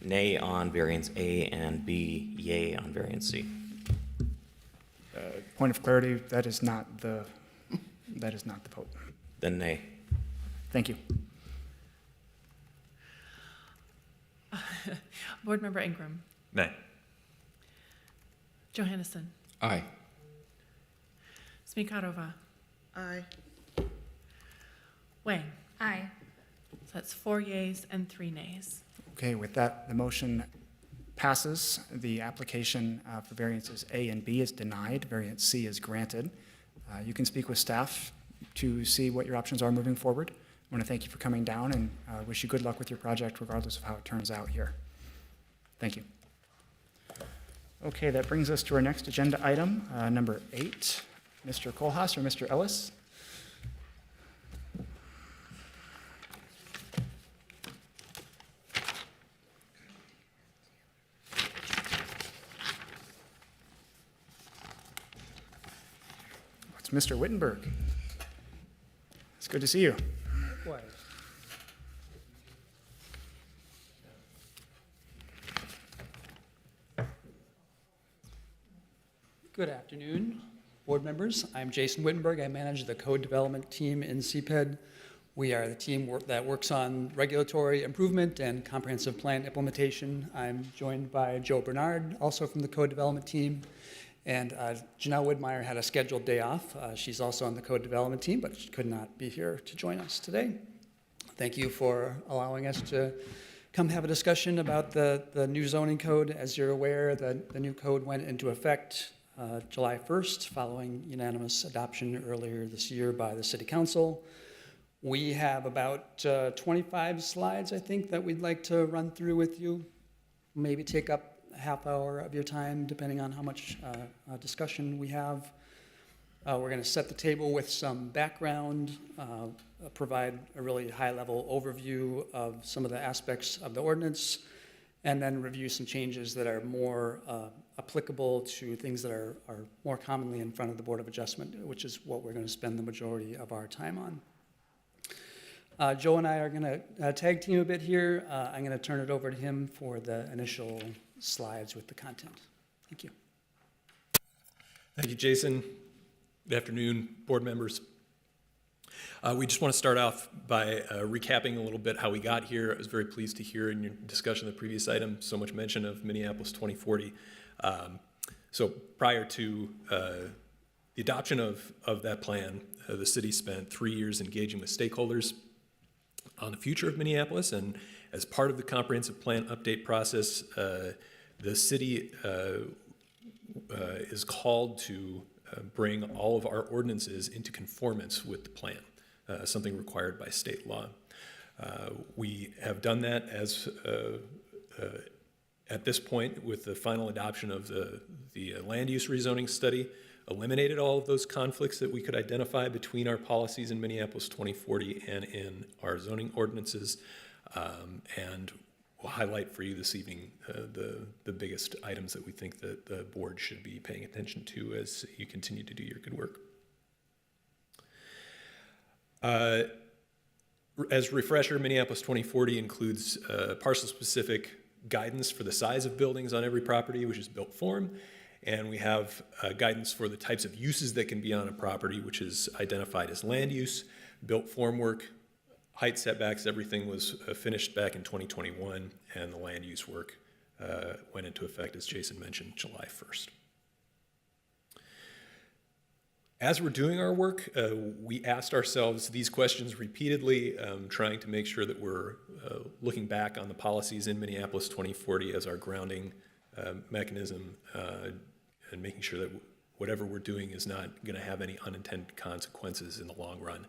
Speaker 3: Nay on variance A and B, yay on variance C.
Speaker 1: Point of clarity, that is not the vote.
Speaker 3: Then nay.
Speaker 1: Thank you.
Speaker 2: Board Member Ingram.
Speaker 7: Nay.
Speaker 2: Johannesson.
Speaker 8: Aye.
Speaker 2: Smikarova.
Speaker 6: Aye.
Speaker 2: Wang.
Speaker 16: Aye.
Speaker 2: So that's 4 yeas and 3 nays.
Speaker 1: Okay, with that, the motion passes. The application for variances A and B is denied. Variance C is granted. You can speak with staff to see what your options are moving forward. I want to thank you for coming down and wish you good luck with your project regardless of how it turns out here. Thank you. Okay, that brings us to our next agenda item, number 8. Mr. Kohlhaas or Mr. Ellis? It's Mr. Wittenberg. It's good to see you.
Speaker 17: Good afternoon, board members. I'm Jason Wittenberg. I manage the code development team in CPED. We are the team that works on regulatory improvement and comprehensive plan implementation. I'm joined by Joe Bernard, also from the code development team. And Janelle Widmeyer had a scheduled day off. She's also on the code development team, but she could not be here to join us today. Thank you for allowing us to come have a discussion about the new zoning code. As you're aware, the new code went into effect July 1st, following unanimous adoption earlier this year by the City Council. We have about 25 slides, I think, that we'd like to run through with you. Maybe take up a half hour of your time, depending on how much discussion we have. We're going to set the table with some background, provide a really high-level overview of some of the aspects of the ordinance, and then review some changes that are more applicable to things that are more commonly in front of the Board of Adjustment, which is what we're going to spend the majority of our time on. Joe and I are going to tag team a bit here. I'm going to turn it over to him for the initial slides with the content. Thank you.
Speaker 18: Thank you, Jason. Good afternoon, board members. We just want to start off by recapping a little bit how we got here. I was very pleased to hear in your discussion of the previous item so much mention of Minneapolis 2040. So prior to the adoption of that plan, the city spent 3 years engaging with stakeholders on the future of Minneapolis, and as part of the comprehensive plan update process, the city is called to bring all of our ordinances into conformance with the plan, something required by state law. We have done that as at this point with the final adoption of the land use rezoning study, eliminated all of those conflicts that we could identify between our policies in Minneapolis 2040 and in our zoning ordinances, and we'll highlight for you this evening the biggest items that we think that the board should be paying attention to as you continue to do your good work. As a refresher, Minneapolis 2040 includes parcel-specific guidance for the size of buildings on every property, which is built form, and we have guidance for the types of uses that can be on a property, which is identified as land use, built form work, height setbacks. Everything was finished back in 2021, and the land use work went into effect, as Jason mentioned, July 1st. As we're doing our work, we asked ourselves these questions repeatedly, trying to make sure that we're looking back on the policies in Minneapolis 2040 as our grounding mechanism, and making sure that whatever we're doing is not going to have any unintended consequences in the long run.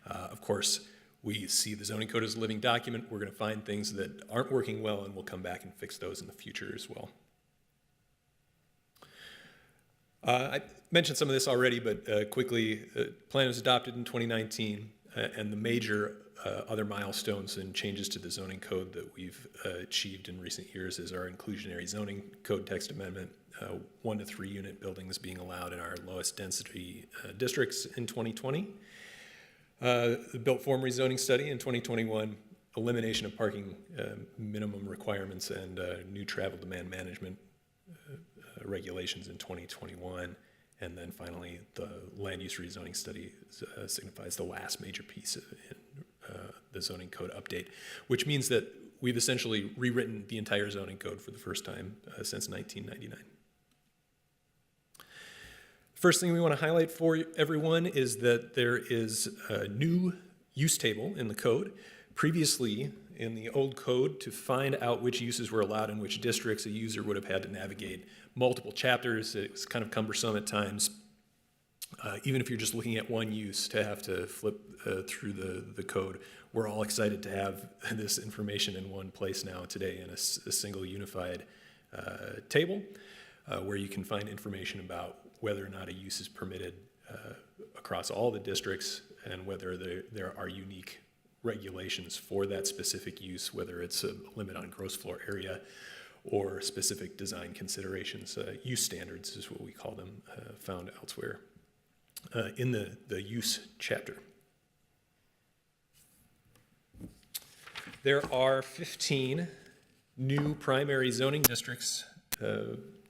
Speaker 18: Of course, we see the zoning code as a living document. We're going to find things that aren't working well, and we'll come back and fix those in the future as well. I mentioned some of this already, but quickly, the plan was adopted in 2019, and the major other milestones and changes to the zoning code that we've achieved in recent years is our inclusionary zoning code text amendment, 1 to 3 unit buildings being allowed in our lowest density districts in 2020. The built form rezoning study in 2021, elimination of parking minimum requirements and new travel demand management regulations in 2021. And then finally, the land use rezoning study signifies the last major piece in the zoning code update, which means that we've essentially rewritten the entire zoning code for the first time since 1999. First thing we want to highlight for everyone is that there is a new use table in the code. Previously, in the old code, to find out which uses were allowed in which districts, a user would have had to navigate multiple chapters. It was kind of cumbersome at times. Even if you're just looking at one use, to have to flip through the code. We're all excited to have this information in one place now today in a single unified table where you can find information about whether or not a use is permitted across all the districts and whether there are unique regulations for that specific use, whether it's a limit on gross floor area or specific design considerations. Use standards is what we call them, found elsewhere in the use chapter. There are 15 new primary zoning districts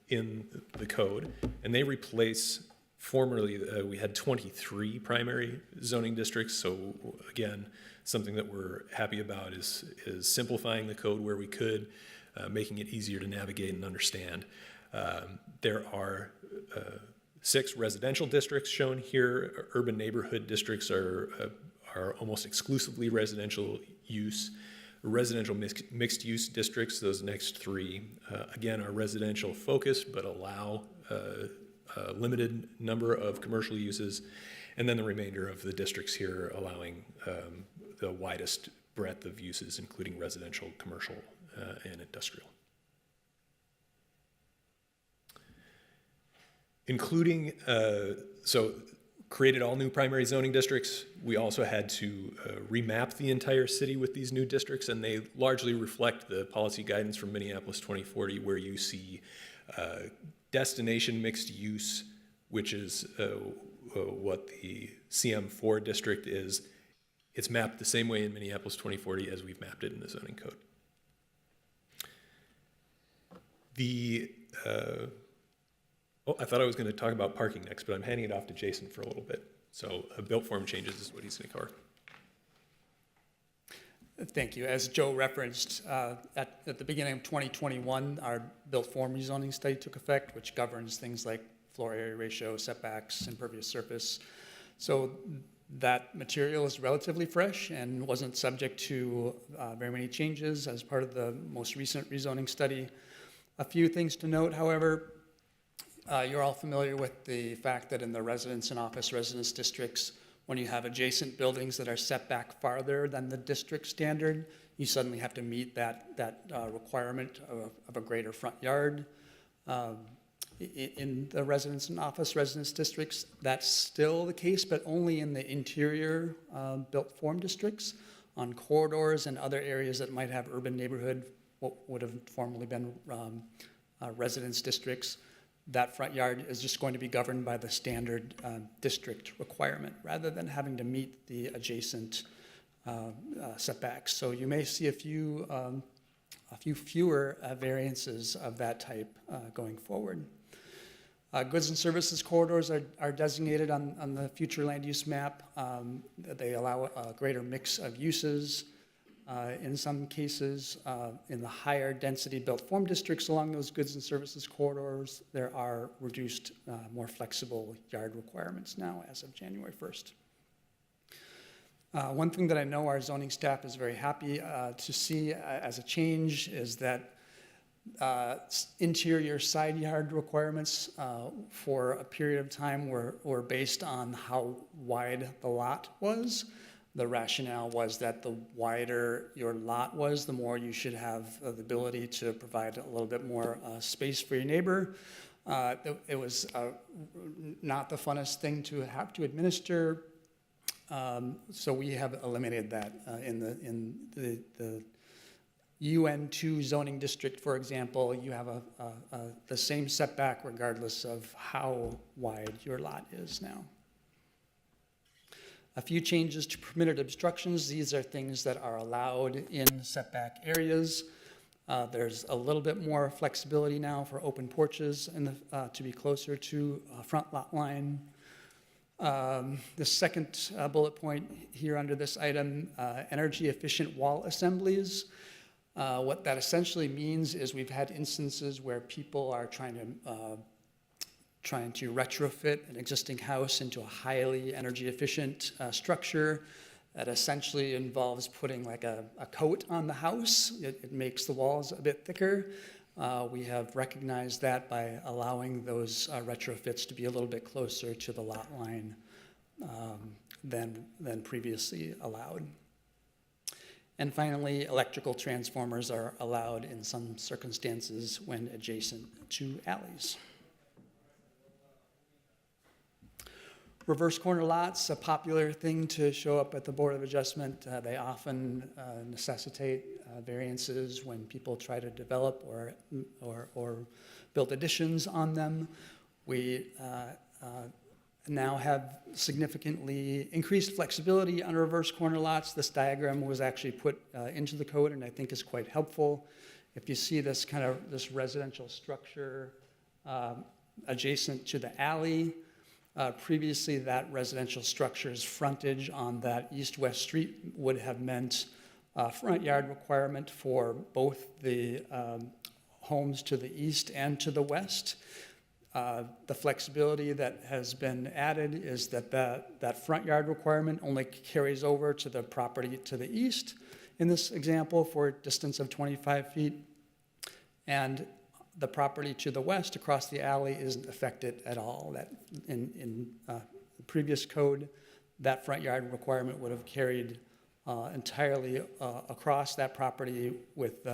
Speaker 18: in the code, and they replace formerly, we had 23 primary zoning districts. So again, something that we're happy about is simplifying the code where we could, making it easier to navigate and understand. There are 6 residential districts shown here. Urban neighborhood districts are almost exclusively residential use. Residential mixed use districts, those next 3, again, are residential focused, but allow a limited number of commercial uses. And then the remainder of the districts here allowing the widest breadth of uses, including residential, commercial, and industrial. Including, so created all new primary zoning districts. We also had to remap the entire city with these new districts, and they largely reflect the policy guidance from Minneapolis 2040, where you see destination mixed use, which is what the CM4 district is. It's mapped the same way in Minneapolis 2040 as we've mapped it in the zoning code. I thought I was going to talk about parking next, but I'm handing it off to Jason for a little bit. So built form changes is what he's going to cover.
Speaker 17: Thank you. As Joe referenced, at the beginning of 2021, our built form rezoning study took effect, which governs things like floor area ratio, setbacks, impervious surface. So that material is relatively fresh and wasn't subject to very many changes as part of the most recent rezoning study. A few things to note, however, you're all familiar with the fact that in the residence and office residence districts, when you have adjacent buildings that are set back farther than the district standard, you suddenly have to meet that requirement of a greater front yard. In the residence and office residence districts, that's still the case, but only in the interior built form districts. On corridors and other areas that might have urban neighborhood, what would have formerly been residence districts, that front yard is just going to be governed by the standard district requirement rather than having to meet the adjacent setbacks. So you may see a few fewer variances of that type going forward. Goods and services corridors are designated on the future land use map. They allow a greater mix of uses. In some cases, in the higher density built form districts along those goods and services corridors, there are reduced, more flexible yard requirements now as of January 1st. One thing that I know our zoning staff is very happy to see as a change is that interior side yard requirements for a period of time were based on how wide the lot was. The rationale was that the wider your lot was, the more you should have the ability to provide a little bit more space for your neighbor. It was not the funnest thing to have to administer, so we have eliminated that in the UN2 zoning district, for example. You have the same setback regardless of how wide your lot is now. A few changes to permitted obstructions. These are things that are allowed in setback areas. There's a little bit more flexibility now for open porches to be closer to front lot line. The second bullet point here under this item, energy efficient wall assemblies. What that essentially means is we've had instances where people are trying to retrofit an existing house into a highly energy efficient structure that essentially involves putting like a coat on the house. It makes the walls a bit thicker. We have recognized that by allowing those retrofits to be a little bit closer to the lot line than previously allowed. And finally, electrical transformers are allowed in some circumstances when adjacent to alleys. Reverse corner lots, a popular thing to show up at the Board of Adjustment. They often necessitate variances when people try to develop or build additions on them. We now have significantly increased flexibility on reverse corner lots. This diagram was actually put into the code and I think is quite helpful. If you see this this residential structure adjacent to the alley, previously, that residential structure's frontage on that east-west street would have meant a front yard requirement for both the homes to the east and to the west. The flexibility that has been added is that front yard requirement only carries over to the property to the east in this example for a distance of 25 feet. And the property to the west across the alley isn't affected at all. That in the previous code, that front yard requirement would have carried entirely across that property with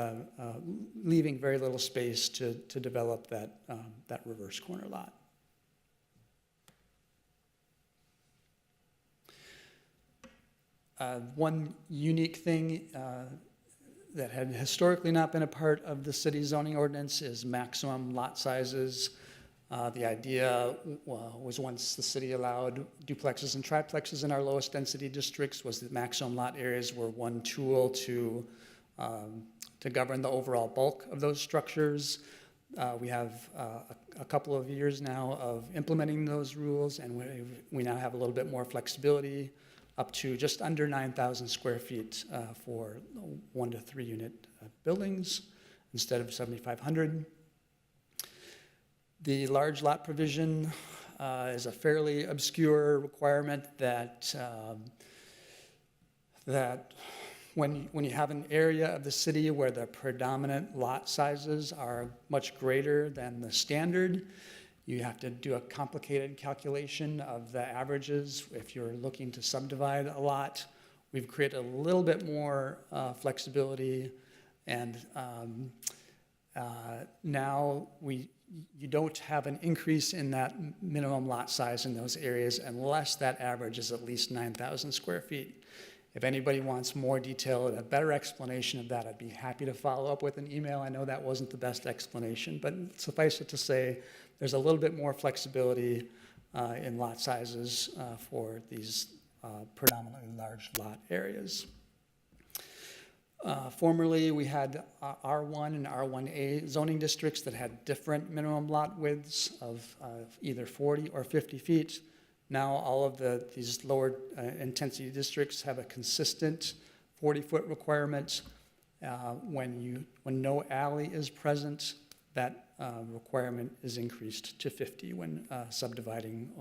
Speaker 17: leaving very little space to develop that reverse corner lot. One unique thing that had historically not been a part of the city zoning ordinance is maximum lot sizes. The idea was once the city allowed duplexes and triplexes in our lowest density districts was that maximum lot areas were one tool to govern the overall bulk of those structures. We have a couple of years now of implementing those rules, and we now have a little bit more flexibility, up to just under 9,000 square feet for 1 to 3 unit buildings instead of 7,500. The large lot provision is a fairly obscure requirement that when you have an area of the city where the predominant lot sizes are much greater than the standard, you have to do a complicated calculation of the averages if you're looking to subdivide a lot. We've created a little bit more flexibility, and now you don't have an increase in that minimum lot size in those areas unless that average is at least 9,000 square feet. If anybody wants more detail and a better explanation of that, I'd be happy to follow up with an email. I know that wasn't the best explanation, but suffice it to say, there's a little bit more flexibility in lot sizes for these predominantly large lot areas. Formerly, we had R1 and R1A zoning districts that had different minimum lot widths of either 40 or 50 feet. Now all of these lower intensity districts have a consistent 40-foot requirement. When no alley is present, that requirement is increased to 50 when subdividing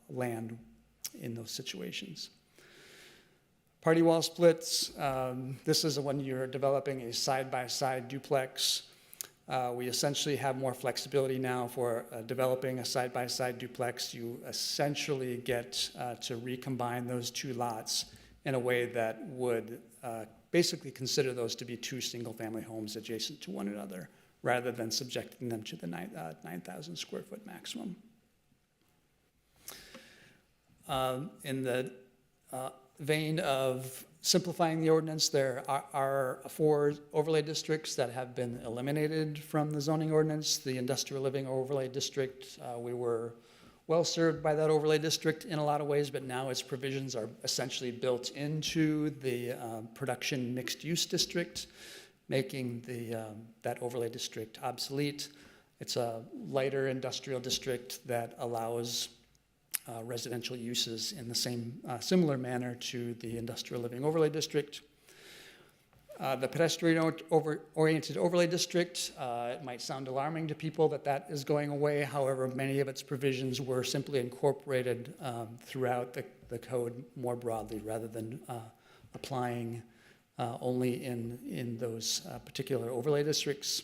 Speaker 17: land in those situations. Party wall splits, this is when you're developing a side-by-side duplex. We essentially have more flexibility now for developing a side-by-side duplex. You essentially get to recombine those two lots in a way that would basically consider those to be two single-family homes adjacent to one another, rather than subjecting them to the 9,000 square foot maximum. In the vein of simplifying the ordinance, there are 4 overlay districts that have been eliminated from the zoning ordinance. The industrial living overlay district, we were well served by that overlay district in a lot of ways, but now its provisions are essentially built into the production mixed use district, making that overlay district obsolete. It's a lighter industrial district that allows residential uses in the same similar manner to the industrial living overlay district. The pedestrian-oriented overlay district, it might sound alarming to people that is going away. However, many of its provisions were simply incorporated throughout the code more broadly rather than applying only in those particular overlay districts.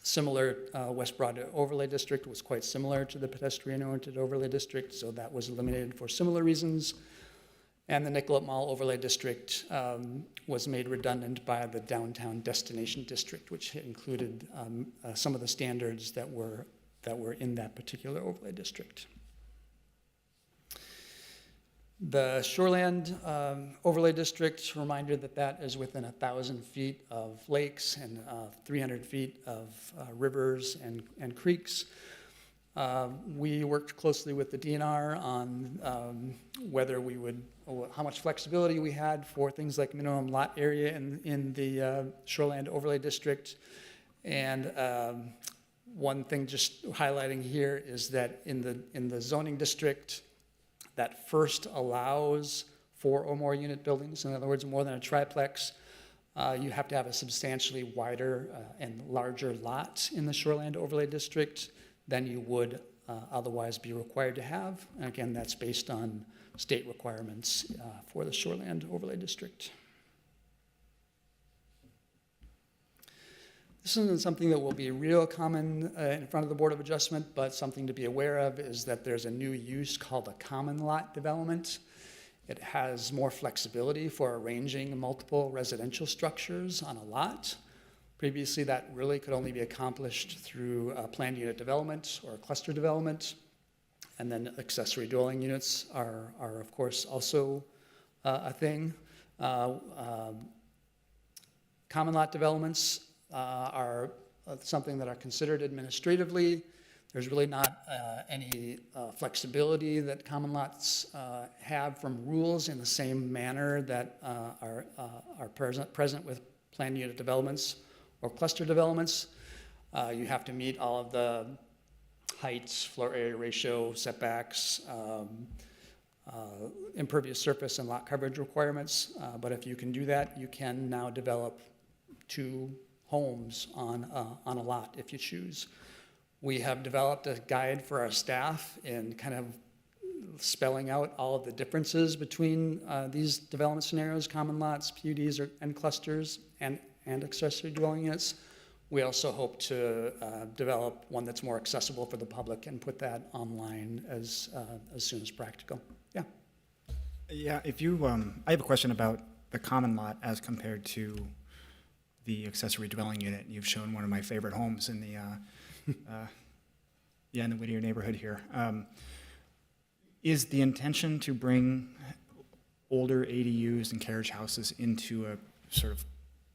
Speaker 17: Similar, West Broad Overlay District was quite similar to the pedestrian-oriented overlay district, so that was eliminated for similar reasons. And the Nicollet Mall Overlay District was made redundant by the Downtown Destination District, which included some of the standards that were in that particular overlay district. The Shoreland Overlay District, reminder that is within 1,000 feet of lakes and 300 feet of rivers and creeks. We worked closely with the DNR on whether we would, how much flexibility we had for things like minimum lot area in the Shoreland Overlay District. And one thing just highlighting here is that in the zoning district, that first allows 4 or more unit buildings, in other words, more than a triplex, you have to have a substantially wider and larger lot in the Shoreland Overlay District than you would otherwise be required to have. And again, that's based on state requirements for the Shoreland Overlay District. This isn't something that will be real common in front of the Board of Adjustment, but something to be aware of is that there's a new use called a common lot development. It has more flexibility for arranging multiple residential structures on a lot. Previously, that really could only be accomplished through planned unit development or cluster development. And then accessory dwelling units are of course, also a thing. Common lot developments are something that are considered administratively. There's really not any flexibility that common lots have from rules in the same manner that are present with planned unit developments or cluster developments. You have to meet all of the heights, floor area ratio, setbacks, impervious surface and lot coverage requirements. But if you can do that, you can now develop 2 homes on a lot if you choose. We have developed a guide for our staff in kind of spelling out all of the differences between these development scenarios, common lots, PUDs, and clusters, and accessory dwelling units. We also hope to develop one that's more accessible for the public and put that online as soon as practical. Yeah.
Speaker 1: Yeah, if you, I have a question about the common lot as compared to the accessory dwelling unit. You've shown one of my favorite homes in the, in the Whittier neighborhood here. Is the intention to bring older ADUs and carriage houses into a sort of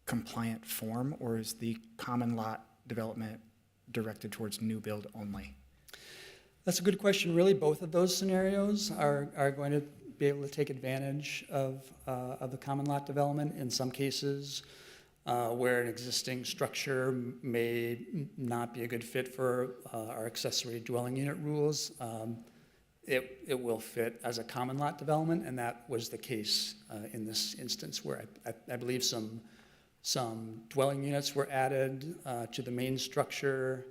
Speaker 1: compliant form, or is the common lot development directed towards new build only?
Speaker 17: That's a good question. Really, both of those scenarios are going to be able to take advantage of the common lot development. In some cases, where an existing structure may not be a good fit for our accessory dwelling unit rules, it will fit as a common lot development, and that was the case in this instance, where I believe some dwelling units were added to the main structure,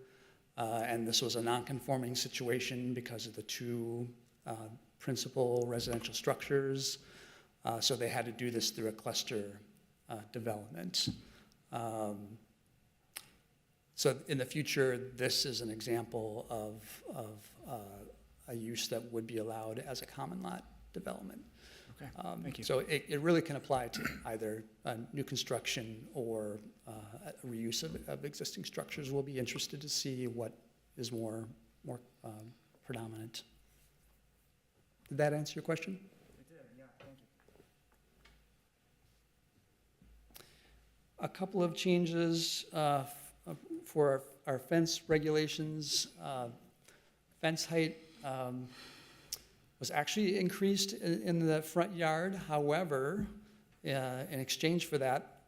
Speaker 17: and this was a non-conforming situation because of the 2 principal residential structures. So they had to do this through a cluster development. So in the future, this is an example of a use that would be allowed as a common lot development.
Speaker 1: Okay, thank you.
Speaker 17: So it really can apply to either new construction or reuse of existing structures. We'll be interested to see what is more predominant. Did that answer your question?
Speaker 1: It did, yeah, thank you.
Speaker 17: A couple of changes for our fence regulations. Fence height was actually increased in the front yard. However, in exchange for that,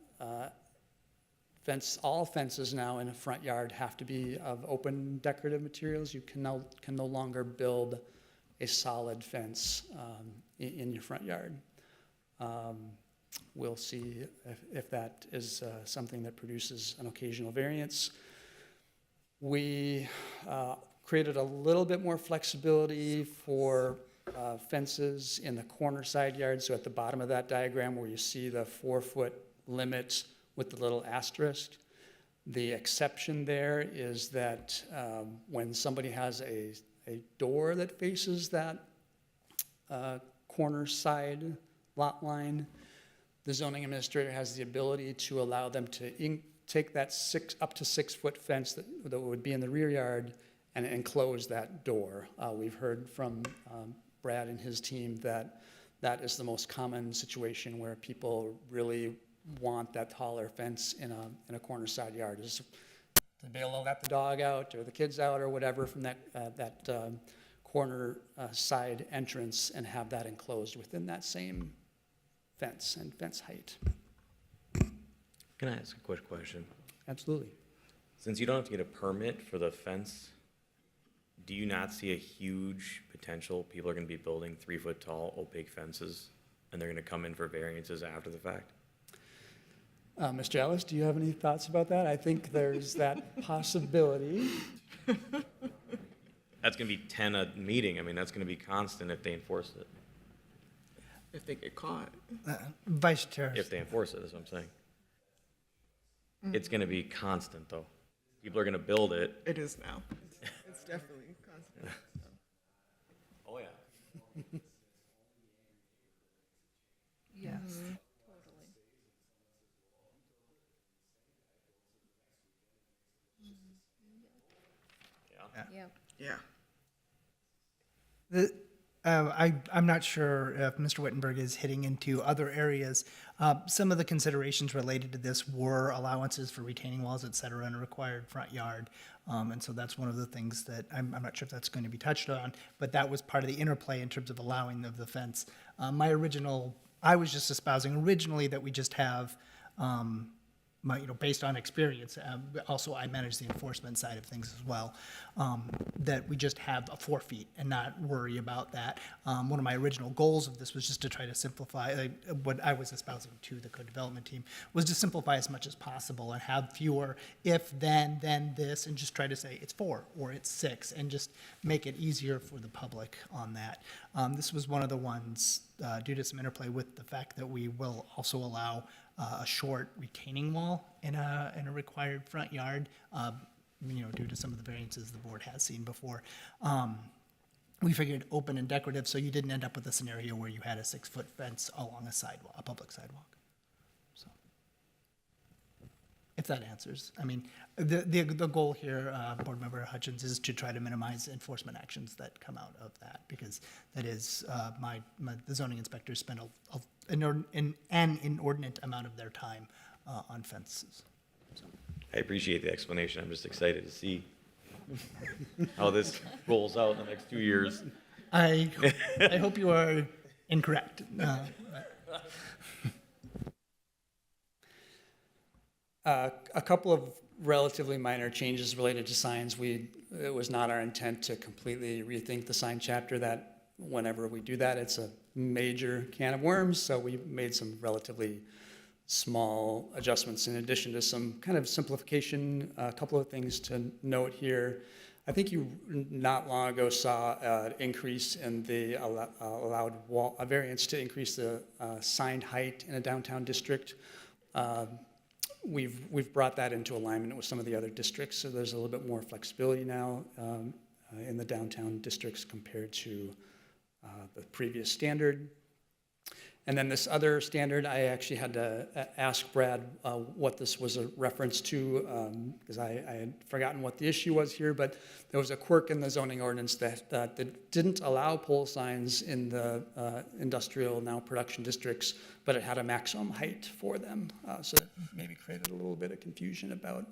Speaker 17: all fences now in a front yard have to be of open decorative materials. You can no longer build a solid fence in your front yard. We'll see if that is something that produces an occasional variance. We created a little bit more flexibility for fences in the corner side yard. So at the bottom of that diagram where you see the 4-foot limit with the little asterisk, the exception there is that when somebody has a door that faces that corner side lot line, the zoning administrator has the ability to allow them to take that up to 6-foot fence that would be in the rear yard and enclose that door. We've heard from Brad and his team that is the most common situation where people really want that taller fence in a corner side yard, is to be able to let the dog out or the kids out or whatever from that corner side entrance and have that enclosed within that same fence and fence height.
Speaker 3: Can I ask a quick question?
Speaker 17: Absolutely.
Speaker 3: Since you don't have to get a permit for the fence, do you not see a huge potential people are going to be building 3-foot tall opaque fences and they're going to come in for variances after the fact?
Speaker 17: Mr. Ellis, do you have any thoughts about that? I think there's that possibility.
Speaker 3: That's going to be 10 a meeting. I mean, that's going to be constant if they enforce it.
Speaker 15: If they get caught.
Speaker 5: Vice Chair.
Speaker 3: If they enforce it, is what I'm saying. It's going to be constant, though. People are going to build it.
Speaker 15: It is now. It's definitely constant.
Speaker 3: Oh, yeah.
Speaker 13: Yes.
Speaker 15: Yeah.
Speaker 5: I'm not sure if Mr. Wittenberg is hitting into other areas. Some of the considerations related to this were allowances for retaining walls, et cetera, in a required front yard. And so that's one of the things that I'm not sure if that's going to be touched on, but that was part of the interplay in terms of allowing of the fence. I was just espousing originally that we just have based on experience, also I manage the enforcement side of things as well, that we just have a 4 feet and not worry about that. One of my original goals of this was just to try to simplify, what I was espousing to the code development team, was to simplify as much as possible and have fewer if, then this, and just try to say it's 4 or it's 6, and just make it easier for the public on that. This was one of the ones, due to some interplay with the fact that we will also allow a short retaining wall in a required front yard, due to some of the variances the board has seen before. We figured open and decorative, so you didn't end up with a scenario where you had a 6-foot fence along a sidewalk, a public sidewalk. So, if that answers, the goal here, Board Member Hutchins, is to try to minimize enforcement actions that come out of that, because that is the zoning inspectors spend an inordinate amount of their time on fences. So.
Speaker 3: I appreciate the explanation. I'm just excited to see how this rolls out in the next 2 years.
Speaker 5: I hope you are incorrect.
Speaker 17: A couple of relatively minor changes related to signs. It was not our intent to completely rethink the sign chapter. That whenever we do that, it's a major can of worms. So we made some relatively small adjustments in addition to some kind of simplification. A couple of things to note here. I think you not long ago saw an increase in the allowed wall, a variance to increase the sign height in a downtown district. We've brought that into alignment with some of the other districts, so there's a little bit more flexibility now in the downtown districts compared to the previous standard. And then this other standard, I actually had to ask Brad what this was a reference to, because I had forgotten what the issue was here, but there was a quirk in the zoning ordinance that didn't allow pole signs in the industrial, now production districts, but it had a maximum height for them. So that maybe created a little bit of confusion about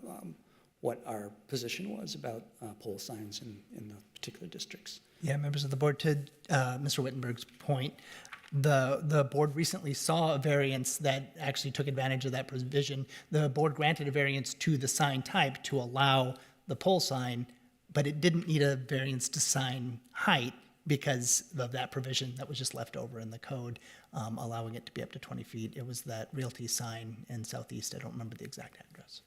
Speaker 17: what our position was about pole signs in the particular districts.
Speaker 5: Yeah, members of the board, to Mr. Wittenberg's point, the board recently saw a variance that actually took advantage of that provision. The board granted a variance to the sign type to allow the pole sign, but it didn't need a variance to sign height because of that provision that was just left over in the code, allowing it to be up to 20 feet. It was that Realty sign in Southeast. I don't remember the exact address.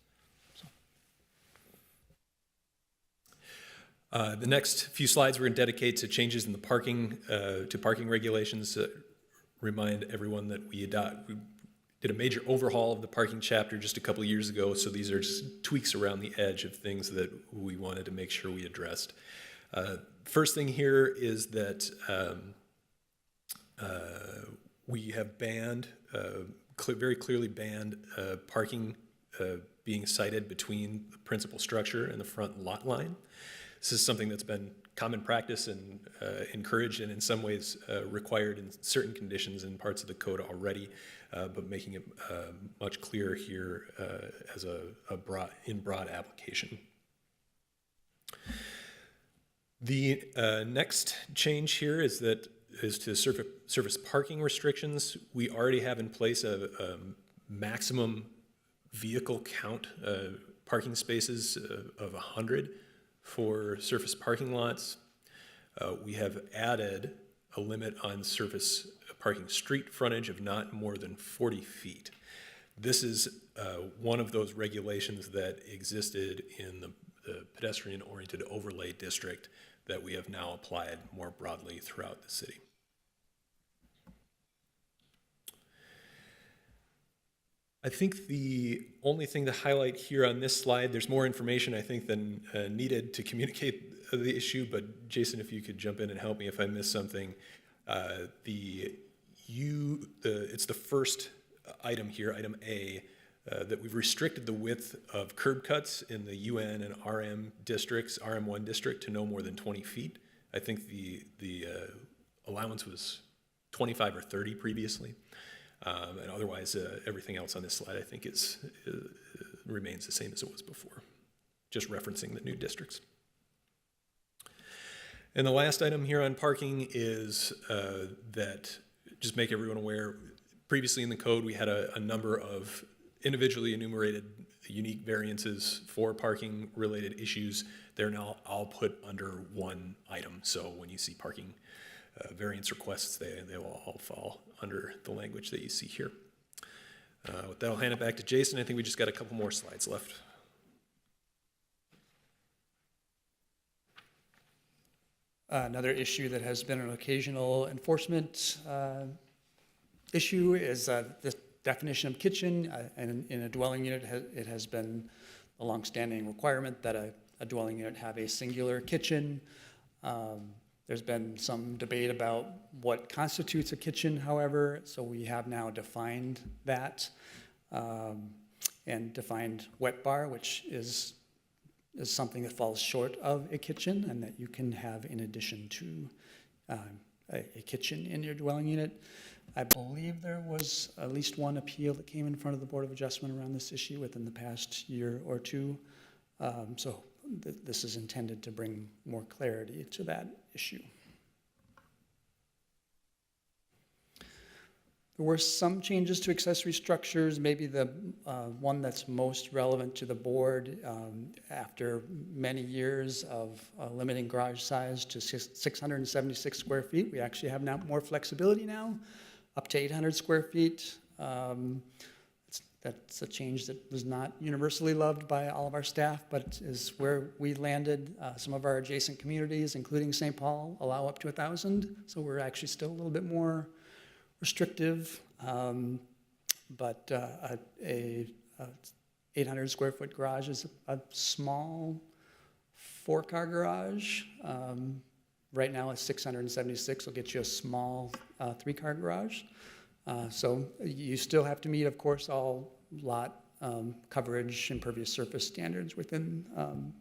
Speaker 18: The next few slides we're going to dedicate to changes in the parking regulations. Remind everyone that we did a major overhaul of the parking chapter just a couple of years ago, so these are just tweaks around the edge of things that we wanted to make sure we addressed. First thing here is that we have banned, very clearly banned parking being sited between the principal structure and the front lot line. This is something that's been common practice and encouraged and in some ways required in certain conditions in parts of the code already, but making it much clearer here as a broad application. The next change here is to surface parking restrictions. We already have in place a maximum vehicle count parking spaces of 100 for surface parking lots. We have added a limit on surface parking street frontage of not more than 40 feet. This is one of those regulations that existed in the pedestrian-oriented overlay district that we have now applied more broadly throughout the city. I think the only thing to highlight here on this slide, there's more information I think than needed to communicate the issue, but Jason, if you could jump in and help me if I missed something. It's the first item here, item A, that we've restricted the width of curb cuts in the UN and RM districts, RM1 district, to no more than 20 feet. I think the allowance was 25 or 30 previously. And otherwise, everything else on this slide, I think, remains the same as it was before, just referencing the new districts. And the last item here on parking is that, just make everyone aware, previously in the code, we had a number of individually enumerated unique variances for parking-related issues. They're now all put under one item. So when you see parking variance requests, they will all fall under the language that you see here. With that, I'll hand it back to Jason. I think we just got a couple more slides left.
Speaker 17: Another issue that has been an occasional enforcement issue is the definition of kitchen. And in a dwelling unit, it has been a longstanding requirement that a dwelling unit have a singular kitchen. There's been some debate about what constitutes a kitchen, however, so we have now defined that and defined wet bar, which is something that falls short of a kitchen and that you can have in addition to a kitchen in your dwelling unit. I believe there was at least one appeal that came in front of the Board of Adjustment around this issue within the past year or two. So this is intended to bring more clarity to that issue. There were some changes to accessory structures. Maybe the one that's most relevant to the board after many years of limiting garage size to 676 square feet. We actually have now more flexibility now, up to 800 square feet. That's a change that was not universally loved by all of our staff, but is where we landed. Some of our adjacent communities, including St. Paul, allow up to 1,000. So we're actually still a little bit more restrictive, but a 800 square foot garage is a small 4-car garage. Right now, a 676 will get you a small 3-car garage. So you still have to meet, of course, all lot coverage, impervious surface standards within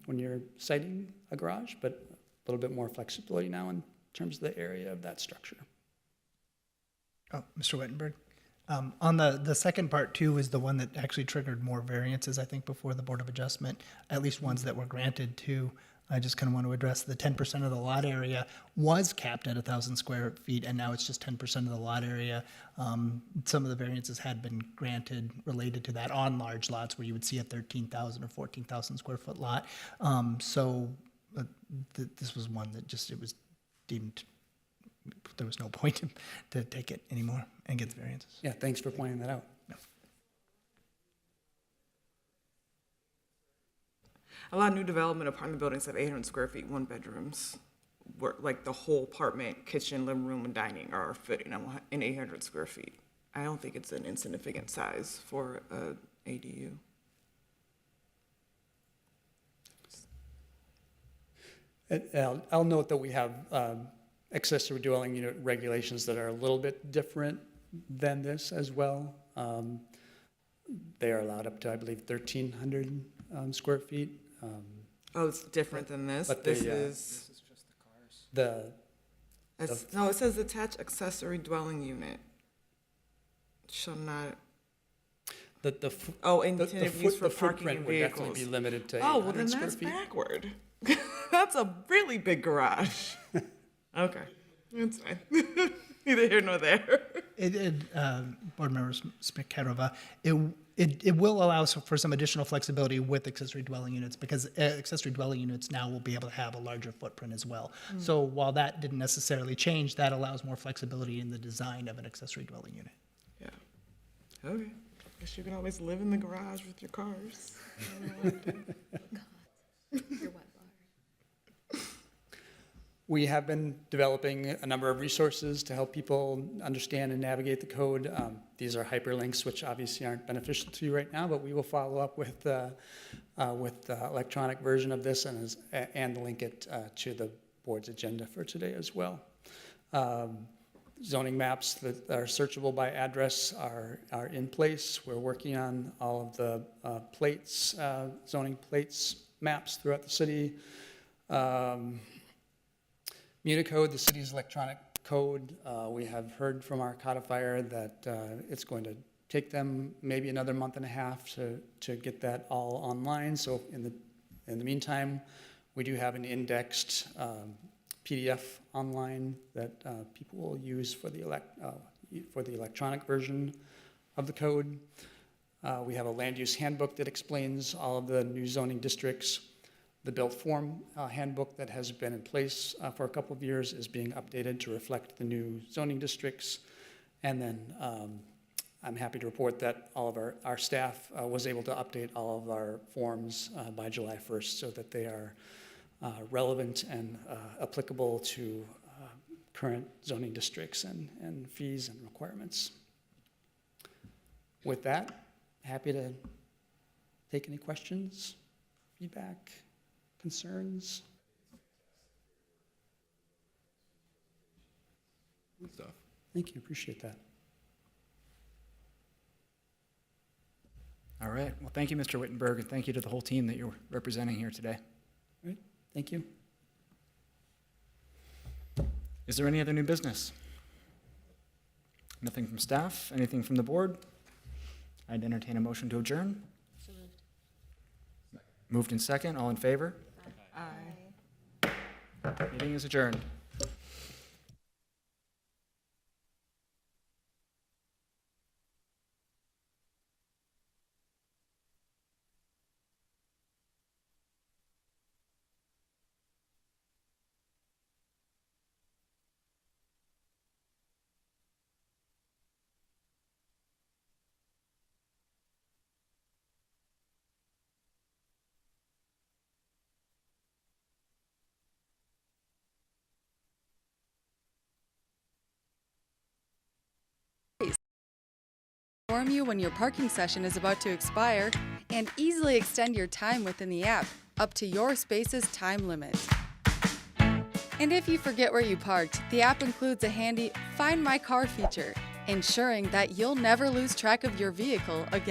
Speaker 17: when you're siting a garage, but a little bit more flexibility now in terms of the area of that structure.
Speaker 5: Oh, Mr. Wittenberg. On the second part too is the one that actually triggered more variances, I think, before the Board of Adjustment, at least ones that were granted too. I just kind of want to address the 10% of the lot area was capped at 1,000 square feet, and now it's just 10% of the lot area. Some of the variances had been granted related to that on large lots where you would see a 13,000 or 14,000 square foot lot. This was one that just, it was deemed, there was no point to take it anymore and get the variances.
Speaker 17: Yeah, thanks for pointing that out.
Speaker 5: No.
Speaker 15: A lot of new development apartment buildings have 800 square feet, 1 bedrooms, where like the whole apartment, kitchen, living room, and dining are fitting in 800 square feet. I don't think it's an insignificant size for a ADU.
Speaker 17: I'll note that we have accessory dwelling unit regulations that are a little bit different than this as well. They are allowed up to, I believe, 1,300 square feet.
Speaker 15: Oh, it's different than this?
Speaker 17: But
Speaker 15: This
Speaker 17: the,
Speaker 15: is,
Speaker 1: This is just the cars.
Speaker 15: no, it says attached accessory dwelling unit. Shall not,
Speaker 17: the
Speaker 15: intended use for parking
Speaker 17: footprint
Speaker 15: and
Speaker 17: would definitely
Speaker 15: vehicles.
Speaker 17: be limited to
Speaker 15: Oh, well
Speaker 17: 800
Speaker 15: then
Speaker 17: square
Speaker 15: that's
Speaker 17: feet.
Speaker 15: backward. That's a really big garage. Okay, that's fine. Neither here nor there.
Speaker 5: Board members, Smikarova, it will allow for some additional flexibility with accessory dwelling units because accessory dwelling units now will be able to have a larger footprint as well. So while that didn't necessarily change, that allows more flexibility in the design of an accessory dwelling unit.
Speaker 15: Yeah. Okay. Guess you can always live in the garage with your cars.
Speaker 17: We have been developing a number of resources to help people understand and navigate the code. These are hyperlinks, which obviously aren't beneficial to you right now, but we will follow up with the electronic version of this and link it to the board's agenda for today as well. Zoning maps that are searchable by address are in place. We're working on all of the plates, zoning plates maps throughout the city. Municode, the city's electronic code, we have heard from our codifier that it's going to take them maybe another month and a half to get that all online. So in the meantime, we do have an indexed PDF online that people will use for the electronic version of the code. We have a land use handbook that explains all of the new zoning districts. The built form handbook that has been in place for a couple of years is being updated to reflect the new zoning districts. And then I'm happy to report that all of our staff was able to update all of our forms by July 1st so that they are relevant and applicable to current zoning districts and fees and requirements. With that, happy to take any questions, feedback, concerns.
Speaker 8: Good stuff.
Speaker 17: Thank you, appreciate that.
Speaker 1: All right. Well, thank you, Mr. Wittenberg, and thank you to the whole team that you're representing here today.
Speaker 17: All right, thank you.
Speaker 1: Is there any other new business? Nothing from staff? Anything from the board? I'd entertain a motion to adjourn.
Speaker 12: So moved.
Speaker 1: Moved in second. All in favor?
Speaker 15: Aye.
Speaker 1: Meeting is adjourned.
Speaker 19: Inform you when your parking session is about to expire, and easily extend your time within the app up to your space's time limit. And if you forget where you parked, the app includes a handy Find My Car feature, ensuring that you'll never lose track of your vehicle again.